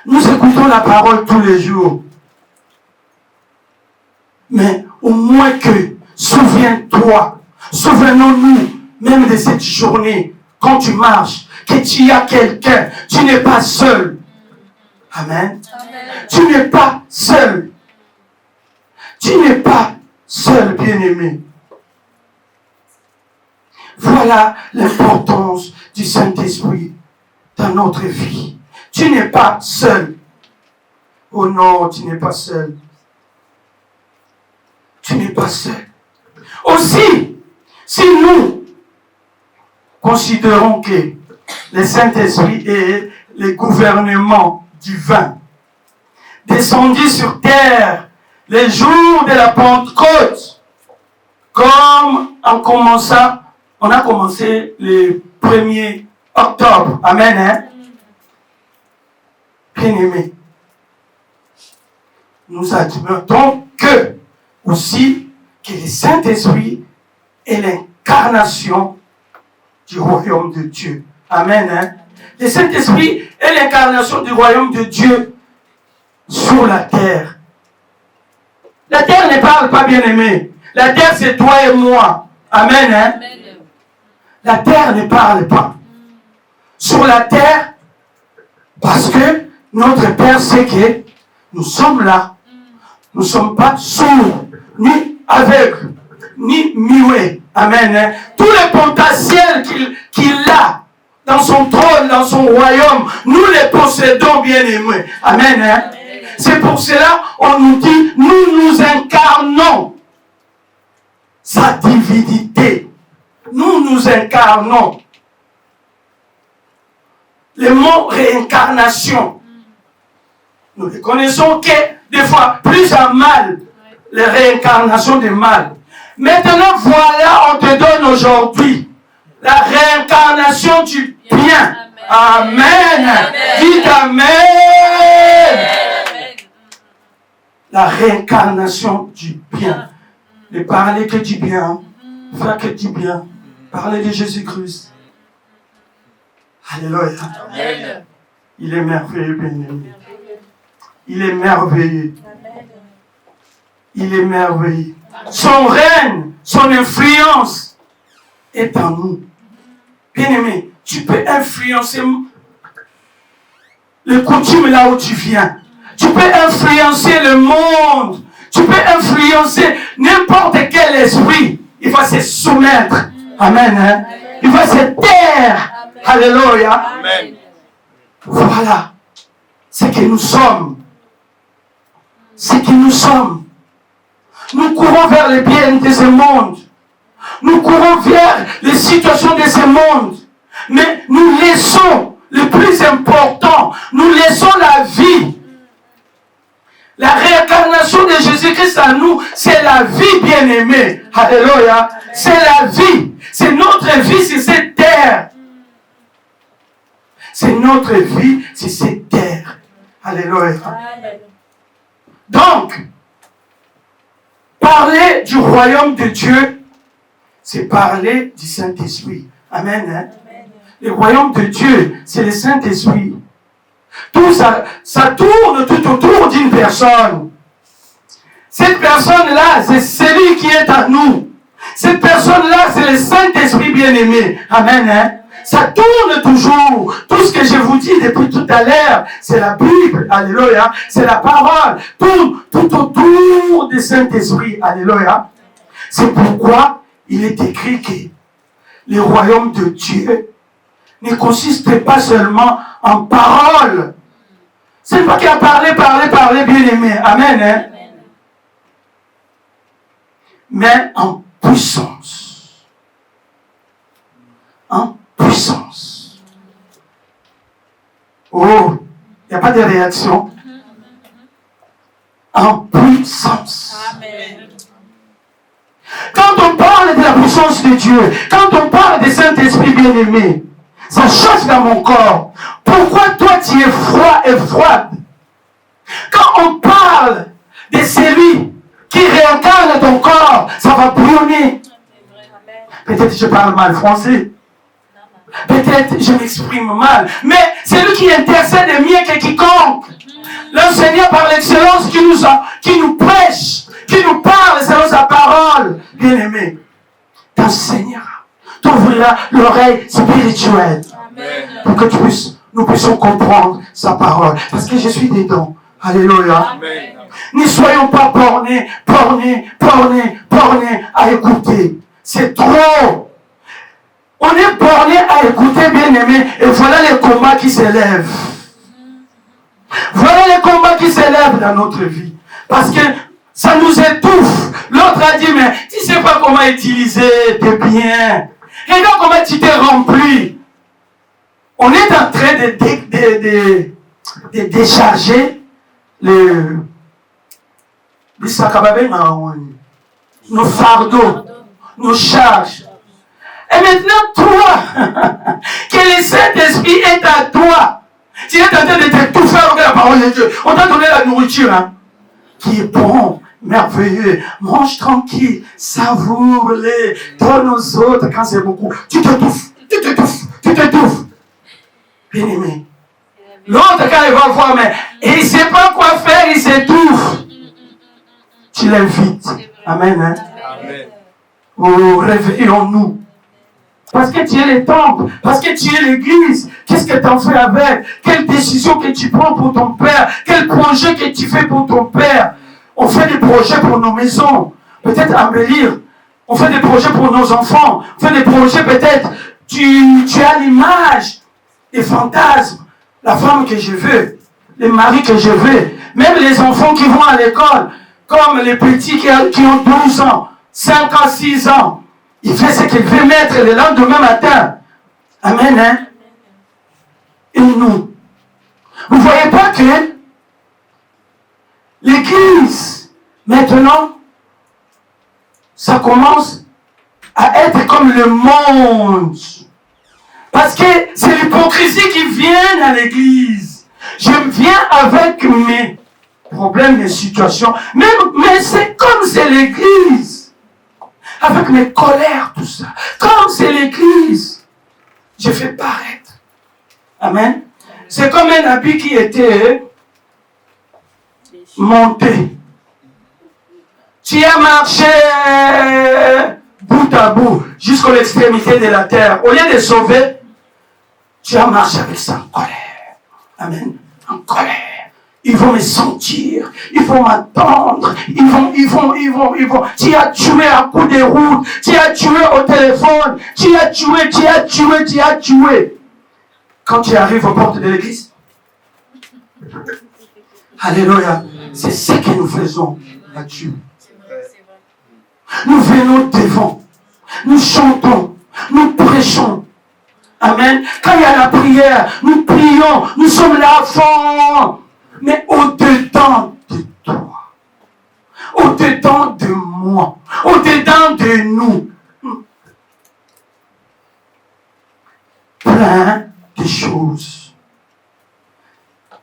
Nous écoutons la parole tous les jours. Mais au moins que, souviens-toi, souvenons-nous même de cette journée, quand tu marches, que tu as quelqu'un, tu n'es pas seul. Amen. Tu n'es pas seul. Tu n'es pas seul, bien-aimé. Voilà l'importance du Saint-Esprit dans notre vie. Tu n'es pas seul. Oh non, tu n'es pas seul. Tu n'es pas seul. Aussi, si nous considérons que le Saint-Esprit est le gouvernement divin descendu sur terre les jours de la Pentecôte, comme on a commencé le 1er octobre. Amen. Hein? Bien-aimés, nous admettons aussi que le Saint-Esprit est l'incarnation du royaume de Dieu. Amen. Hein? Le Saint-Esprit est l'incarnation du royaume de Dieu sur la terre. La terre ne parle pas, bien-aimé. La terre, c'est toi et moi. Amen. Hein? La terre ne parle pas. Sur la terre, parce que notre Père sait que nous sommes là. Nous ne sommes pas sourds, ni aveugles, ni muets. Amen. Hein? Tout le potentiel qu'il a dans son trône, dans son royaume, nous les possédons, bien-aimés. Amen. Hein? C'est pour cela on nous dit, nous incarnons sa divinité. Nous incarnons. Le mot réincarnation, nous reconnaissons que des fois, plus à mal, les réincarnations de mal. Maintenant, voilà, on te donne aujourd'hui la réincarnation du bien. Amen. Amen. Dites Amen. Amen. La réincarnation du bien. Ne parler que du bien. Faire que du bien. Parler de Jésus-Christ. Alléluia. Amen. Il est merveilleux, bien-aimé. Il est merveilleux. Il est merveilleux. Son règne, son influence est en nous. Bien-aimé, tu peux influencer les coutumes là où tu viens. Tu peux influencer le monde. Tu peux influencer n'importe quel esprit. Il va se soumettre. Amen. Hein? Il va se taire. Alléluia. Amen. Voilà ce que nous sommes. Ce que nous sommes. Nous courons vers les biens de ce monde. Nous courons vers les situations de ce monde. Mais nous laissons le plus important. Nous laissons la vie. La réincarnation de Jésus-Christ à nous, c'est la vie, bien-aimée. Alléluia. C'est la vie. C'est notre vie sur cette terre. C'est notre vie sur cette terre. Alléluia. Donc, parler du royaume de Dieu, c'est parler du Saint-Esprit. Amen. Hein? Le royaume de Dieu, c'est le Saint-Esprit. Tout ça, ça tourne tout autour d'une personne. Cette personne-là, c'est celui qui est à nous. Cette personne-là, c'est le Saint-Esprit bien-aimé. Amen. Hein? Ça tourne toujours. Tout ce que je vous dis depuis tout à l'heure, c'est la Bible. Alléluia. C'est la parole. Tout autour du Saint-Esprit. Alléluia. C'est pourquoi il est écrit que le royaume de Dieu ne consiste pas seulement en paroles. C'est pas qu'il a parlé, bien aimé. Amen. Hein? Mais en puissance. En puissance. Oh, il n'y a pas de réaction. En puissance. Amen. Quand on parle de la puissance de Dieu, quand on parle du Saint-Esprit bien-aimé, ça change dans mon corps. Pourquoi toi tu es froid et froide? Quand on parle de celui qui réincarne ton corps, ça va bouillonner. Peut-être je parle mal français. Peut-être je m'exprime mal. Mais c'est lui qui intercède mieux que quiconque. L'enseignant par l'excellence qui nous prêche, qui nous parle selon sa parole. Bien-aimé, t'enseignera, t'ouvrira l'oreille spirituelle. Amen. Pour que nous puissions comprendre sa parole. Parce que je suis dedans. Alléluia. Amen. Ne soyons pas bornés à écouter. C'est trop. On est bornés à écouter, bien-aimé, et voilà les combats qui s'élèvent. Voilà les combats qui s'élèvent dans notre vie. Parce que ça nous étouffe. L'autre a dit, mais tu ne sais pas comment utiliser tes biens. Regarde comment tu t'es rempli. On est en train de décharger nos fardeaux, nos charges. Et maintenant, toi, que le Saint-Esprit est à toi. Tu es en train de t'étouffer avec la parole de Dieu. On t'a donné la nourriture, hein, qui est bon, merveilleux. Mange tranquille, savoure-les, donne aux autres quand c'est beaucoup. Tu t'étouffes. Bien-aimé. L'autre, quand il va voir, mais il ne sait pas quoi faire, il s'étouffe. Tu l'invites. Amen. Hein? Amen. Oh, réveillons-nous. Parce que tu es le temple, parce que tu es l'église. Qu'est-ce que tu en fais avec? Quelle décision que tu prends pour ton père? Quel projet que tu fais pour ton père? On fait des projets pour nos maisons. Peut-être embellir. On fait des projets pour nos enfants. On fait des projets peut-être. Tu as l'image, les fantasmes. La femme que je veux, le mari que je veux, même les enfants qui vont à l'école, comme les petits qui ont 12 ans, 5 ans, 6 ans, il fait ce qu'il veut mettre le lendemain matin. Amen, hein? Et nous, vous ne voyez pas que l'Église, maintenant, ça commence à être comme le monde. Parce que c'est l'hypocrisie qui vient à l'église. Je viens avec mes problèmes, mes situations. Mais c'est comme c'est l'église. Avec mes colères, tout ça. Comme c'est l'église. Je fais paraître Amen. C'est comme un habit qui était monté. Tu as marché bout à bout jusqu'à l'extrémité de la terre. Au lieu de sauver, tu as marché avec ça en colère. Amen. En colère. Ils vont me sentir, ils vont m'attendre, ils vont. Tu as tué à coups de route, tu as tué au téléphone, tu as tué. Quand tu arrives aux portes de l'église, alléluia, c'est ce que nous faisons là-dessus. Nous venons devant, nous chantons, nous prêchons. Amen. Quand il y a la prière, nous prions, nous sommes là à fond. Mais au-dedans de toi, au-dedans de moi, au-dedans de nous, plein de choses.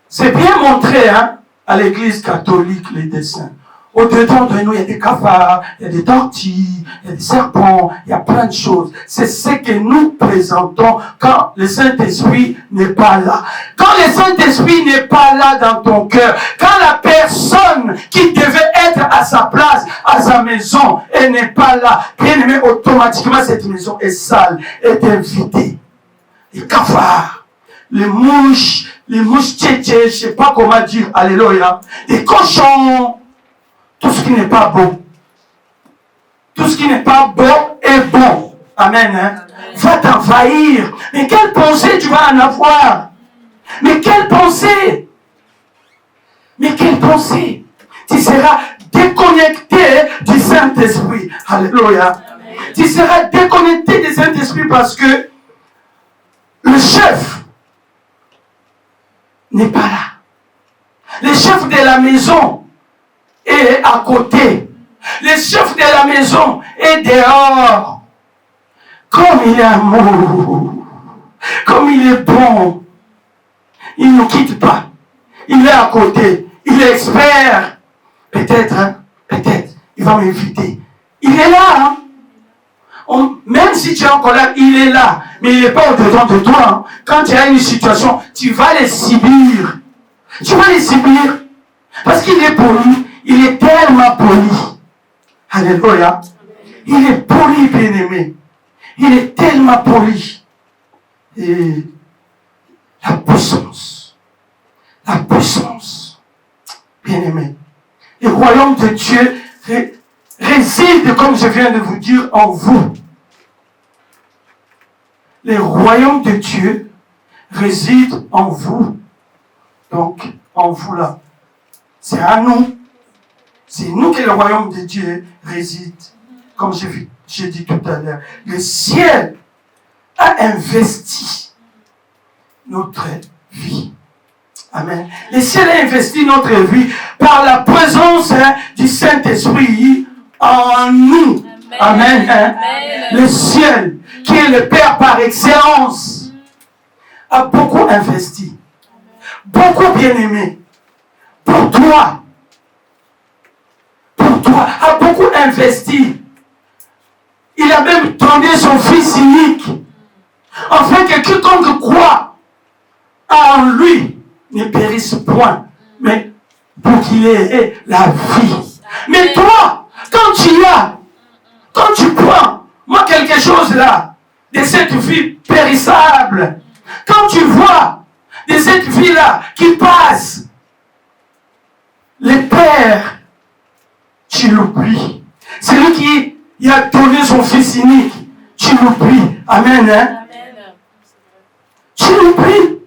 C'est bien montré à l'église catholique, les dessins. Au-dedans de nous, il y a des cafards, il y a des tortilles, il y a des serpents, il y a plein de choses. C'est ce que nous présentons quand le Saint-Esprit n'est pas là. Quand le Saint-Esprit n'est pas là dans ton cœur, quand la personne qui devait être à sa place, à sa maison, elle n'est pas là, bien aimé, automatiquement cette maison est sale, est invitée. Les cafards, les mouches tchétchés, je ne sais pas comment dire, alléluia, les cochons, tout ce qui n'est pas bon. Tout ce qui n'est pas bon est bon. Amen. Va t'envahir. Mais quelle pensée tu vas en avoir? Mais quelle pensée? Tu seras déconnecté du Saint-Esprit. Alléluia. Tu seras déconnecté du Saint-Esprit parce que le chef n'est pas là. Le chef de la maison est à côté. Le chef de la maison est dehors. Comme il est amour, comme il est bon, il ne nous quitte pas. Il est à côté, il est expert. Peut-être, il va m'inviter. Il est là. Même si tu es en colère, il est là. Mais il n'est pas au-dedans de toi. Quand tu as une situation, tu vas les subir. Parce qu'il est poli. Il est tellement poli. Alléluia. Il est poli, bien-aimé. Il est tellement poli. Et la puissance, bien-aimé. Le royaume de Dieu réside, comme je viens de vous dire, en vous. Le royaume de Dieu réside en vous. Donc, en vous là. C'est à nous. C'est nous que le royaume de Dieu réside. Comme j'ai dit tout à l'heure. Le ciel a investi notre vie. Amen. Le ciel a investi notre vie par la présence du Saint-Esprit en nous. Amen. Amen. Le ciel, qui est le Père par excellence, a beaucoup investi. Beaucoup bien aimé. Pour toi, a beaucoup investi. Il a même donné son Fils unique, afin que quiconque croit en lui ne périsse point, mais pour qu'il ait la vie. Mais toi, quand tu prends, moi quelque chose là, de cette vie périssable, quand tu vois de cette vie là qui passe, le Père, tu l'oublies. C'est lui qui a donné son Fils unique. Tu l'oublies. Amen. Amen. Tu l'oublies.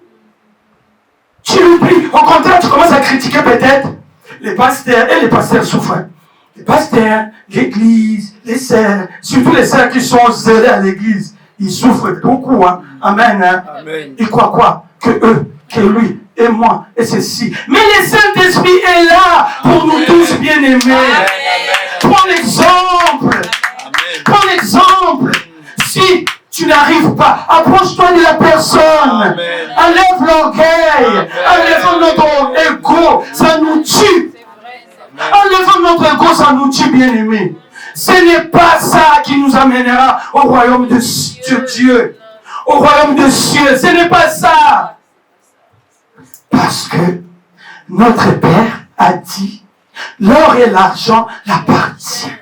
Au contraire, tu commences à critiquer peut-être les pasteurs. Et les pasteurs souffrent. Les pasteurs, l'église, les sœurs, surtout les sœurs qui sont zélées à l'église, ils souffrent beaucoup. Amen. Amen. Ils croient quoi? Que eux, que lui, et moi, et ceci. Mais le Saint-Esprit est là pour nous tous bien-aimés. Prends l'exemple. Prends l'exemple. Si tu n'arrives pas, approche-toi de la personne. Amen. Enlève l'orgueil. Enlève notre ego. Ça nous tue. Enlève notre ego, ça nous tue, bien-aimés. Ce n'est pas ça qui nous amènera au royaume de Dieu. Au royaume de cieux. Ce n'est pas ça. Parce que notre Père a dit, l'or et l'argent l'appartiennent.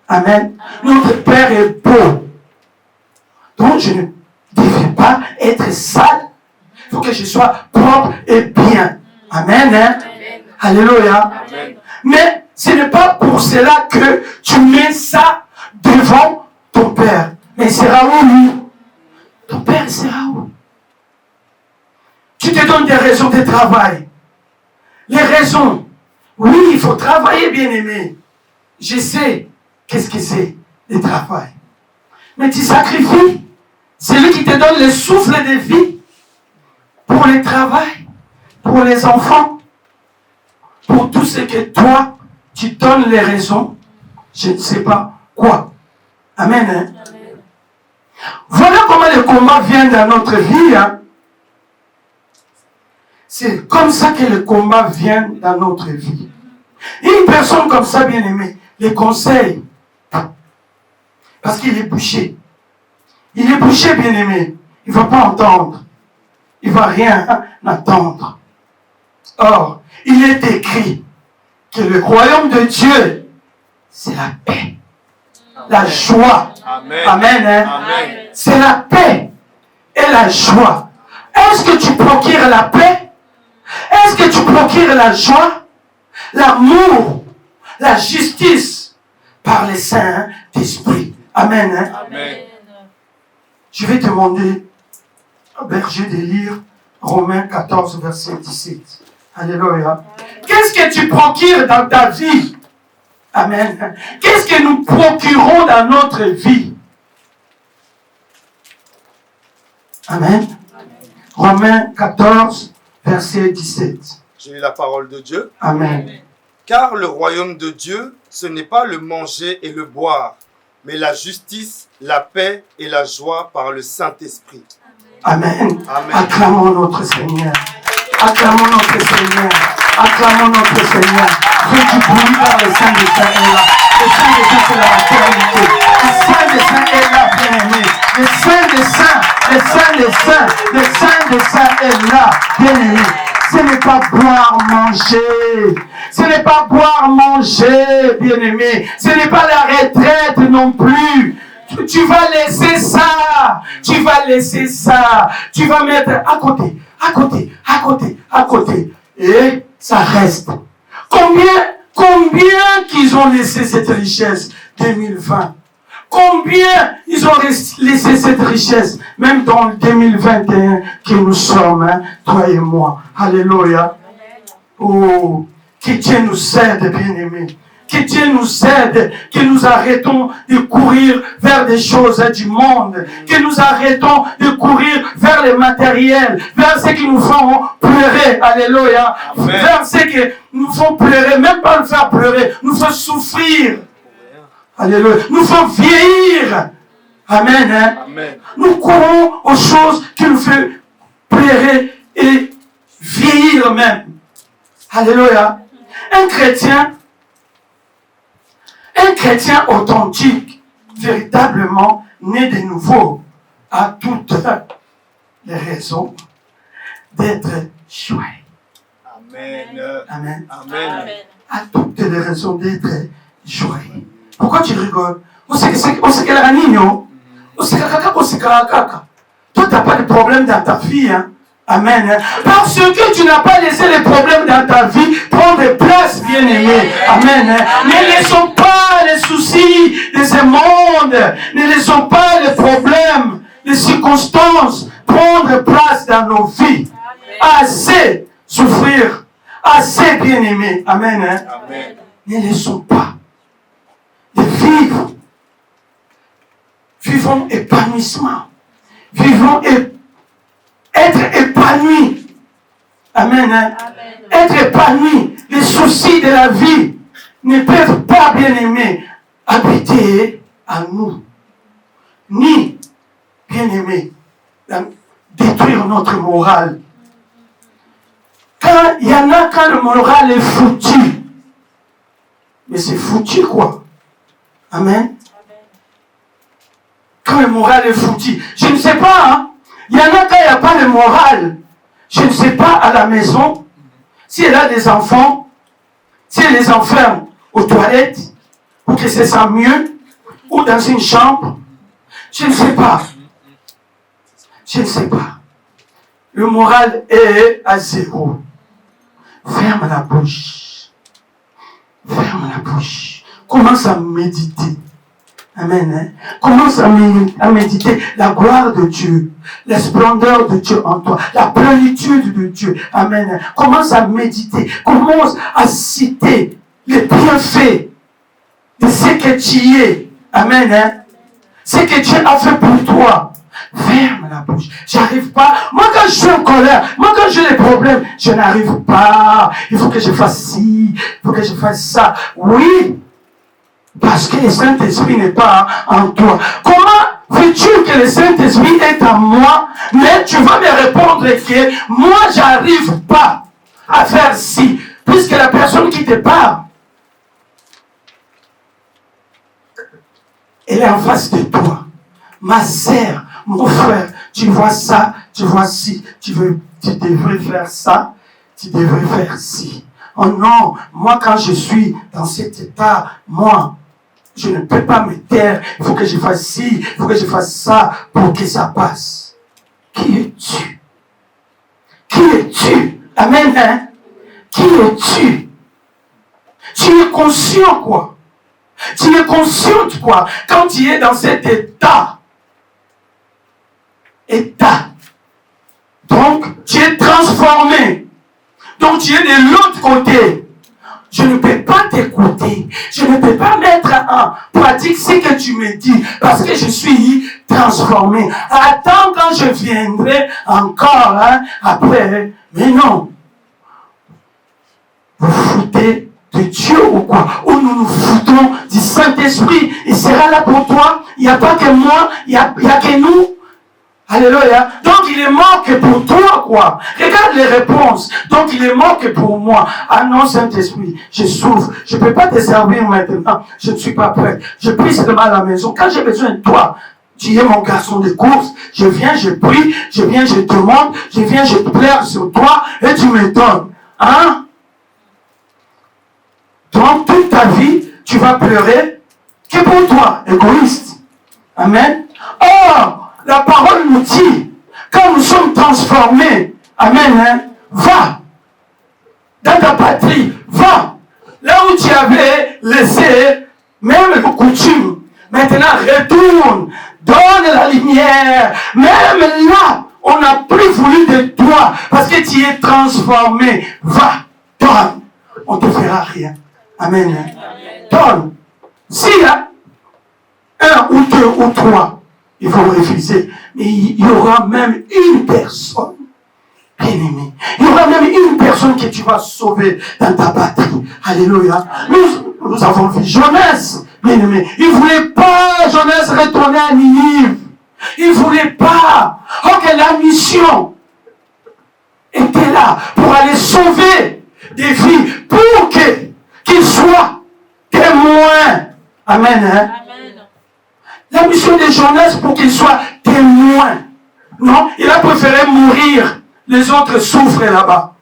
Amen. Notre Père est beau. Donc je ne devais pas être sale. Il faut que je sois propre et bien. Amen. Hein? Amen. Alléluia. Amen. Mais ce n'est pas pour cela que tu mets ça devant ton Père. Mais il sera où, lui? Ton Père sera où? Tu te donnes des raisons de travail. Les raisons. Oui, il faut travailler, bien-aimé. Je sais qu'est-ce que c'est, le travail. Mais tu sacrifies. C'est lui qui te donne le souffle de vie pour le travail, pour les enfants, pour tout ce que toi, tu donnes les raisons. Je ne sais pas quoi. Amen. Hein? Amen. Voilà comment le combat vient dans notre vie. Hein? C'est comme ça que le combat vient dans notre vie. Une personne comme ça, bien aimée, les conseils, parce qu'il est bouché. Il est bouché, bien aimé. Il ne va pas entendre. Il ne va rien entendre. Or, il est écrit que le royaume de Dieu, c'est la paix, la joie. Amen. Amen. Hein? Amen. C'est la paix et la joie. Est-ce que tu procures la paix? Est-ce que tu procures la joie, l'amour, la justice par le Saint-Esprit? Amen. Hein? Amen. Je vais demander à Berger de lire Romains 14, verset 17. Alléluia. Qu'est-ce que tu procures dans ta vie? Amen. Qu'est-ce que nous procurons dans notre vie? Amen. Romains 14, verset 17. J'ai lu la parole de Dieu. Amen. Car le royaume de Dieu, ce n'est pas le manger et le boire, mais la justice, la paix et la joie par le Saint-Esprit. Amen. Amen. Acclamons notre Seigneur. Acclamons notre Seigneur. Acclamons notre Seigneur. Fais du bruit car le Saint des Saints est là. Le Saint des Saints, c'est la maternité. Le Saint des Saints est là, bien-aimé. Le Saint des Saints, le Saint des Saints, le Saint des Saints est là, bien-aimé. Ce n'est pas boire, manger. Ce n'est pas boire, manger, bien-aimé. Ce n'est pas la retraite non plus. Tu vas laisser ça. Tu vas laisser ça. Tu vas mettre à côté, à côté, à côté, à côté. Et ça reste. Combien qu'ils ont laissé cette richesse 2020? Combien ils ont laissé cette richesse, même dans le 2021 que nous sommes, hein, toi et moi. Alléluia. Oh, que Dieu nous aide, bien-aimés. Que Dieu nous aide, que nous arrêtons de courir vers des choses du monde, que nous arrêtons de courir vers le matériel, vers ce qui nous font pleurer, alléluia, vers ce qui nous font pleurer, même pas nous faire pleurer, nous font souffrir, alléluia, nous font vieillir, amen, hein? Amen. Nous courons aux choses qui nous font pleurer et vieillir même, alléluia. Un chrétien authentique, véritablement né de nouveau, a toutes les raisons d'être joyeux. Amen. Amen. Amen. A toutes les raisons d'être joyeux. Pourquoi tu rigoles? On sait que la nino, on sait que toi tu n'as pas de problème dans ta vie, hein? Amen. Parce que tu n'as pas laissé les problèmes dans ta vie prendre place, bien-aimé. Amen. Ne laissons pas les soucis de ce monde, ne laissons pas les problèmes, les circonstances prendre place dans nos vies. Assez souffrir, assez bien-aimé. Amen. Amen. Ne laissons pas de vivre. Vivons épanouissement. Vivons être épanoui. Amen. Hein? Amen. Être épanoui. Les soucis de la vie ne peuvent pas, bien aimés, habiter à nous. Ni, bien aimés, détruire notre morale. Quand il y en a, quand le moral est foutu. Mais c'est foutu quoi? Amen. Quand le moral est foutu. Je ne sais pas, hein. Il y en a quand il n'y a pas de morale. Je ne sais pas à la maison si elle a des enfants, si elle les enferme aux toilettes pour que se sente mieux ou dans une chambre. Je ne sais pas. Je ne sais pas. Le moral est à zéro. Ferme la bouche. Ferme la bouche. Commence à méditer. Amen. Hein? Commence à méditer la gloire de Dieu, la splendeur de Dieu en toi, la plénitude de Dieu. Amen. Hein? Commence à méditer. Commence à citer les bienfaits de ce que tu es. Amen. Hein? Ce que Dieu a fait pour toi. Ferme la bouche. J'arrive pas. Moi, quand je suis en colère, moi, quand j'ai des problèmes, je n'arrive pas. Il faut que je fasse ci, il faut que je fasse ça. Oui, parce que le Saint-Esprit n'est pas en toi. Comment veux-tu que le Saint-Esprit est en moi, mais tu vas me répondre que moi, j'arrive pas à faire ci, puisque la personne qui te parle, elle est en face de toi. Ma sœur, mon frère, tu vois ça, tu vois ci, tu devrais faire ça, tu devrais faire ci. Oh non, moi quand je suis dans cet état, moi, je ne peux pas me taire, il faut que je fasse ci, il faut que je fasse ça pour que ça passe. Qui es-tu? Qui es-tu? Amen, hein? Qui es-tu? Tu es conscient quoi? Tu es consciente quoi? Quand tu es dans cet état. Donc, tu es transformé. Donc, tu es de l'autre côté. Je ne peux pas t'écouter. Je ne peux pas mettre en pratique ce que tu me dis parce que je suis transformé. Attends quand je viendrai encore après. Mais non. Vous foutez de Dieu ou quoi? Ou nous nous foutons du Saint-Esprit. Il sera là pour toi. Il n'y a pas que moi. Il n'y a que nous. Alléluia. Donc il est mort que pour toi, quoi. Regarde les réponses. Donc il est mort que pour moi. Ah non, Saint-Esprit, je souffre. Je ne peux pas te servir maintenant. Je ne suis pas prêt. Je prie seulement à la maison. Quand j'ai besoin de toi, tu es mon garçon de course. Je viens, je prie. Je viens, je demande. Je viens, je pleure sur toi. Et tu me donnes. Hein? Donc toute ta vie, tu vas pleurer que pour toi. Égoïste. Amen. Or, la parole nous dit, quand nous sommes transformés, amen, hein, va dans ta patrie, va là où tu avais laissé même les coutumes. Maintenant, retourne, donne la lumière. Même là, on n'a plus voulu de toi parce que tu es transformé. Va, donne, on ne te fera rien. Amen. Hein. Donne. S'il y a un ou deux ou trois, il faut refuser. Mais il y aura même une personne, bien aimé. Il y aura même une personne que tu vas sauver dans ta patrie. Alléluia. Nous avons vu Jonas, bien aimé. Il ne voulait pas, Jonas, retourner à Ninive. Il ne voulait pas. Oh, que la mission était là pour aller sauver des vies, pour qu'il soit témoin. Amen. Hein? La mission de Jonas pour qu'il soit témoin. Non, il a préféré mourir. Les autres souffrent là-bas.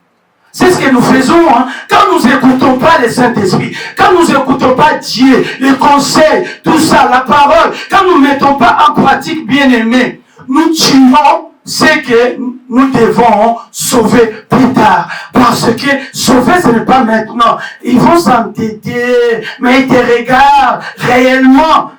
C'est ce que nous faisons. Hein. Quand nous n'écoutons pas le Saint-Esprit, quand nous n'écoutons pas Dieu, les conseils, tout ça, la parole, quand nous ne mettons pas en pratique, bien aimé, nous tuons ce que nous devons sauver plus tard. Parce que sauver, ce n'est pas maintenant. Ils vont s'entêter, mais ils te regardent réellement.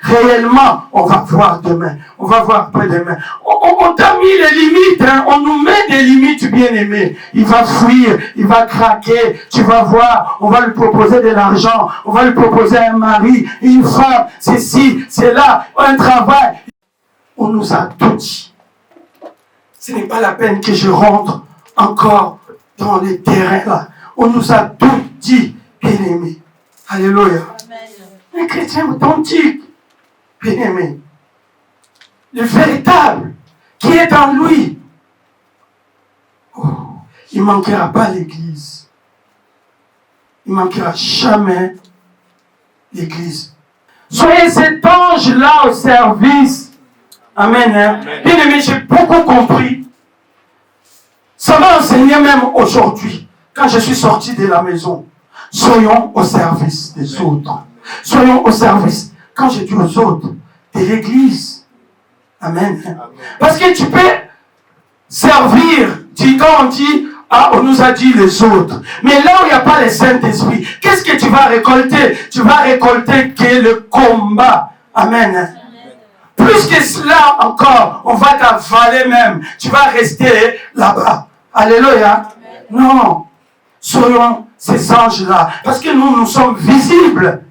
Réellement, on va voir demain. On va voir après-demain. On t'a mis les limites. Hein. On nous met des limites, bien-aimé. Il va fuir, il va craquer. Tu vas voir, on va lui proposer de l'argent. On va lui proposer un mari, une femme, ceci, c'est là, un travail. On nous a tout dit. Ce n'est pas la peine que je rentre encore dans les terrains là. On nous a tout dit, bien-aimé. Alléluia. Un chrétien authentique, bien-aimé. Le véritable, qui est en lui. Oh, il ne manquera pas l'église. Il ne manquera jamais l'église. Soyez cet ange-là au service. Amen. Hein? Bien-aimé, j'ai beaucoup compris Ça m'a enseigné même aujourd'hui, quand je suis sorti de la maison. Soyons au service des autres. Soyons au service, quand je dis aux autres, de l'église. Amen. Parce que tu peux servir, quand on dit, on nous a dit les autres. Mais là où il n'y a pas le Saint-Esprit, qu'est-ce que tu vas récolter? Tu vas récolter que le combat. Amen. Plus que cela encore, on va t'avaler même. Tu vas rester là-bas. Alléluia. Non. Soyons ces anges-là. Parce que nous sommes visibles.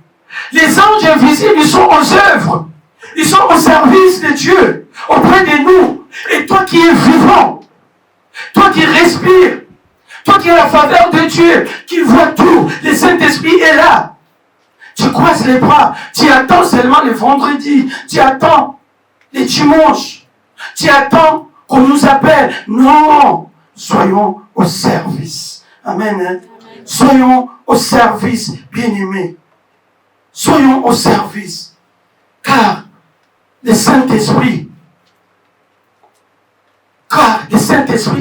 Les anges invisibles, ils sont aux œuvres. Ils sont au service de Dieu, auprès de nous. Et toi qui es vivant, toi qui respires, toi qui as la faveur de Dieu, qui voit tout, le Saint-Esprit est là. Tu croises les bras, tu attends seulement le vendredi, tu attends les dimanches, tu attends qu'on nous appelle. Non, soyons au service. Amen. Soyons au service, bien-aimés. Soyons au service. Car le Saint-Esprit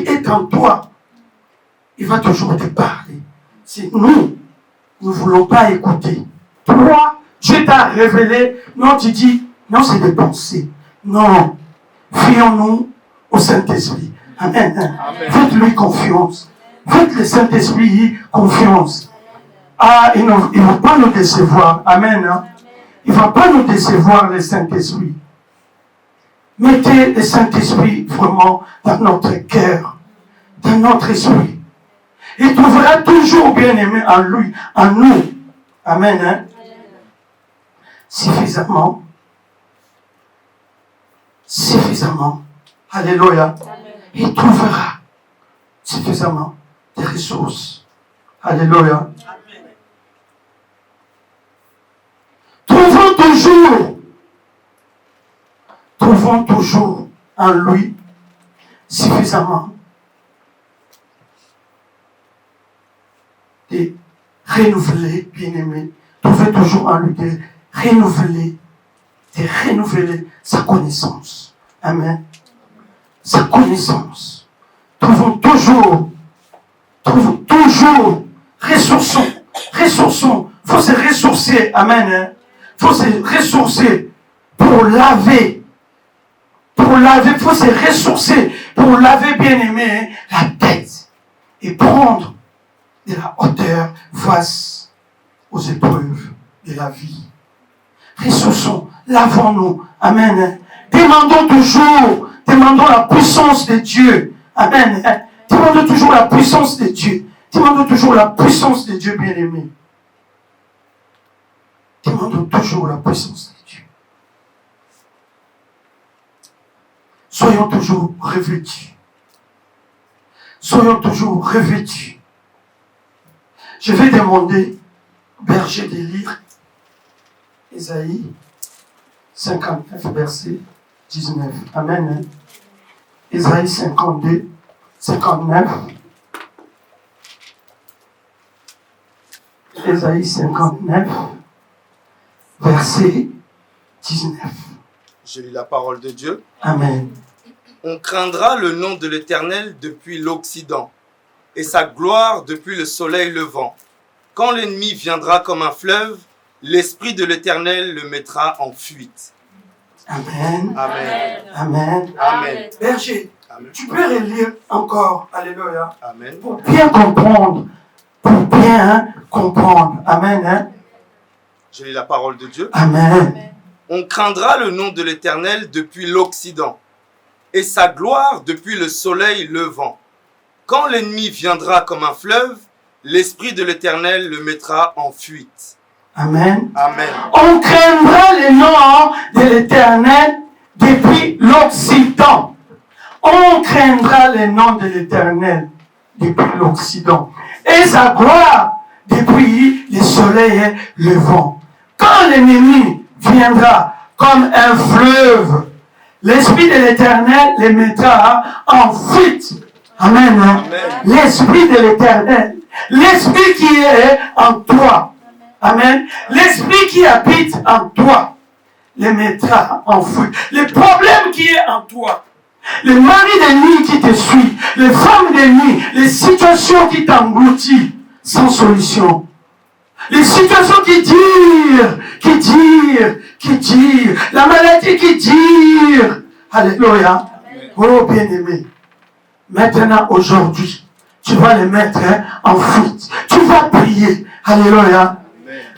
est en toi. Il va toujours te parler. Si nous ne voulons pas écouter, toi, Dieu t'a révélé, non, tu dis, non, c'est des pensées. Non, fions-nous au Saint-Esprit. Amen. Amen. Faites-lui confiance. Faites le Saint-Esprit confiance. Il ne va pas nous décevoir. Amen. Il ne va pas nous décevoir, le Saint-Esprit. Mettez le Saint-Esprit vraiment dans notre cœur, dans notre esprit. Il trouvera toujours bien-aimé en lui, en nous. Amen. Suffisamment. Alléluia. Il trouvera suffisamment de ressources. Alléluia. Trouvons toujours en lui suffisamment de renouveler, bien-aimé. Trouvez toujours en lui de renouveler sa connaissance. Amen. Sa connaissance. Trouvons toujours. Ressourçons. Il faut se ressourcer. Amen. Il faut se ressourcer pour laver. Il faut se ressourcer pour laver, bien-aimé, la tête et prendre de la hauteur face aux épreuves de la vie. Ressourçons, lavons-nous. Amen. Demandons la puissance de Dieu. Amen. Demandons toujours la puissance de Dieu. Demandons toujours la puissance de Dieu, bien-aimé. Demandons toujours la puissance de Dieu. Soyons toujours revêtus. Je vais demander au berger de lire Ésaïe 59, verset 19. Amen. Ésaïe 59. Ésaïe 59, verset 19. Je lis la parole de Dieu. Amen. On craindra le nom de l'Éternel depuis l'Occident, et sa gloire depuis le soleil levant. Quand l'ennemi viendra comme un fleuve, l'Esprit de l'Éternel le mettra en fuite. Amen. Amen. Amen. Amen. Berger, Amen. tu peux relire encore. Alléluia. Amen. Pour bien comprendre. Amen. Je lis la parole de Dieu. Amen. On craindra le nom de l'Éternel depuis l'Occident, et sa gloire depuis le soleil levant. Quand l'ennemi viendra comme un fleuve, l'Esprit de l'Éternel le mettra en fuite. Amen. Amen. On craindra le nom de l'Éternel depuis l'Occident. On craindra le nom de l'Éternel depuis l'Occident. Et sa gloire depuis le soleil levant. Quand l'ennemi viendra comme un fleuve, l'Esprit de l'Éternel le mettra en fuite. Amen. Amen. L'Esprit de l'Éternel, l'Esprit qui est en toi. Amen. L'Esprit qui habite en toi le mettra en fuite. Le problème qui est en toi, les maris d'ennemis qui te suivent, les femmes d'ennemis, les situations qui t'engloutissent sans solution. Les situations qui dirent, la maladie qui dire. Alléluia. Oh bien-aimé. Maintenant, aujourd'hui, tu vas les mettre en fuite. Tu vas prier. Alléluia.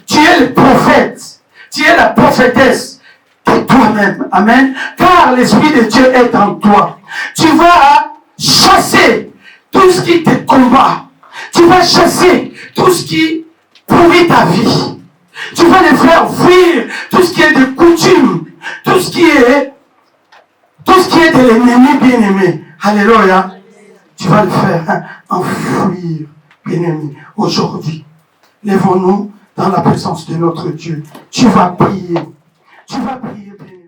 Tu es le prophète. Tu es la prophétesse de toi-même. Amen. Car l'Esprit de Dieu est en toi. Tu vas chasser tout ce qui te combat. Tu vas chasser tout ce qui pourrit ta vie. Tu vas les faire fuir tout ce qui est de coutume. Tout ce qui est de l'ennemi bien-aimé. Alléluia. Tu vas le faire enfuir, bien-aimé. Aujourd'hui, lèvons-nous dans la présence de notre Dieu. Tu vas prier. Tu vas prier, bien-aimé.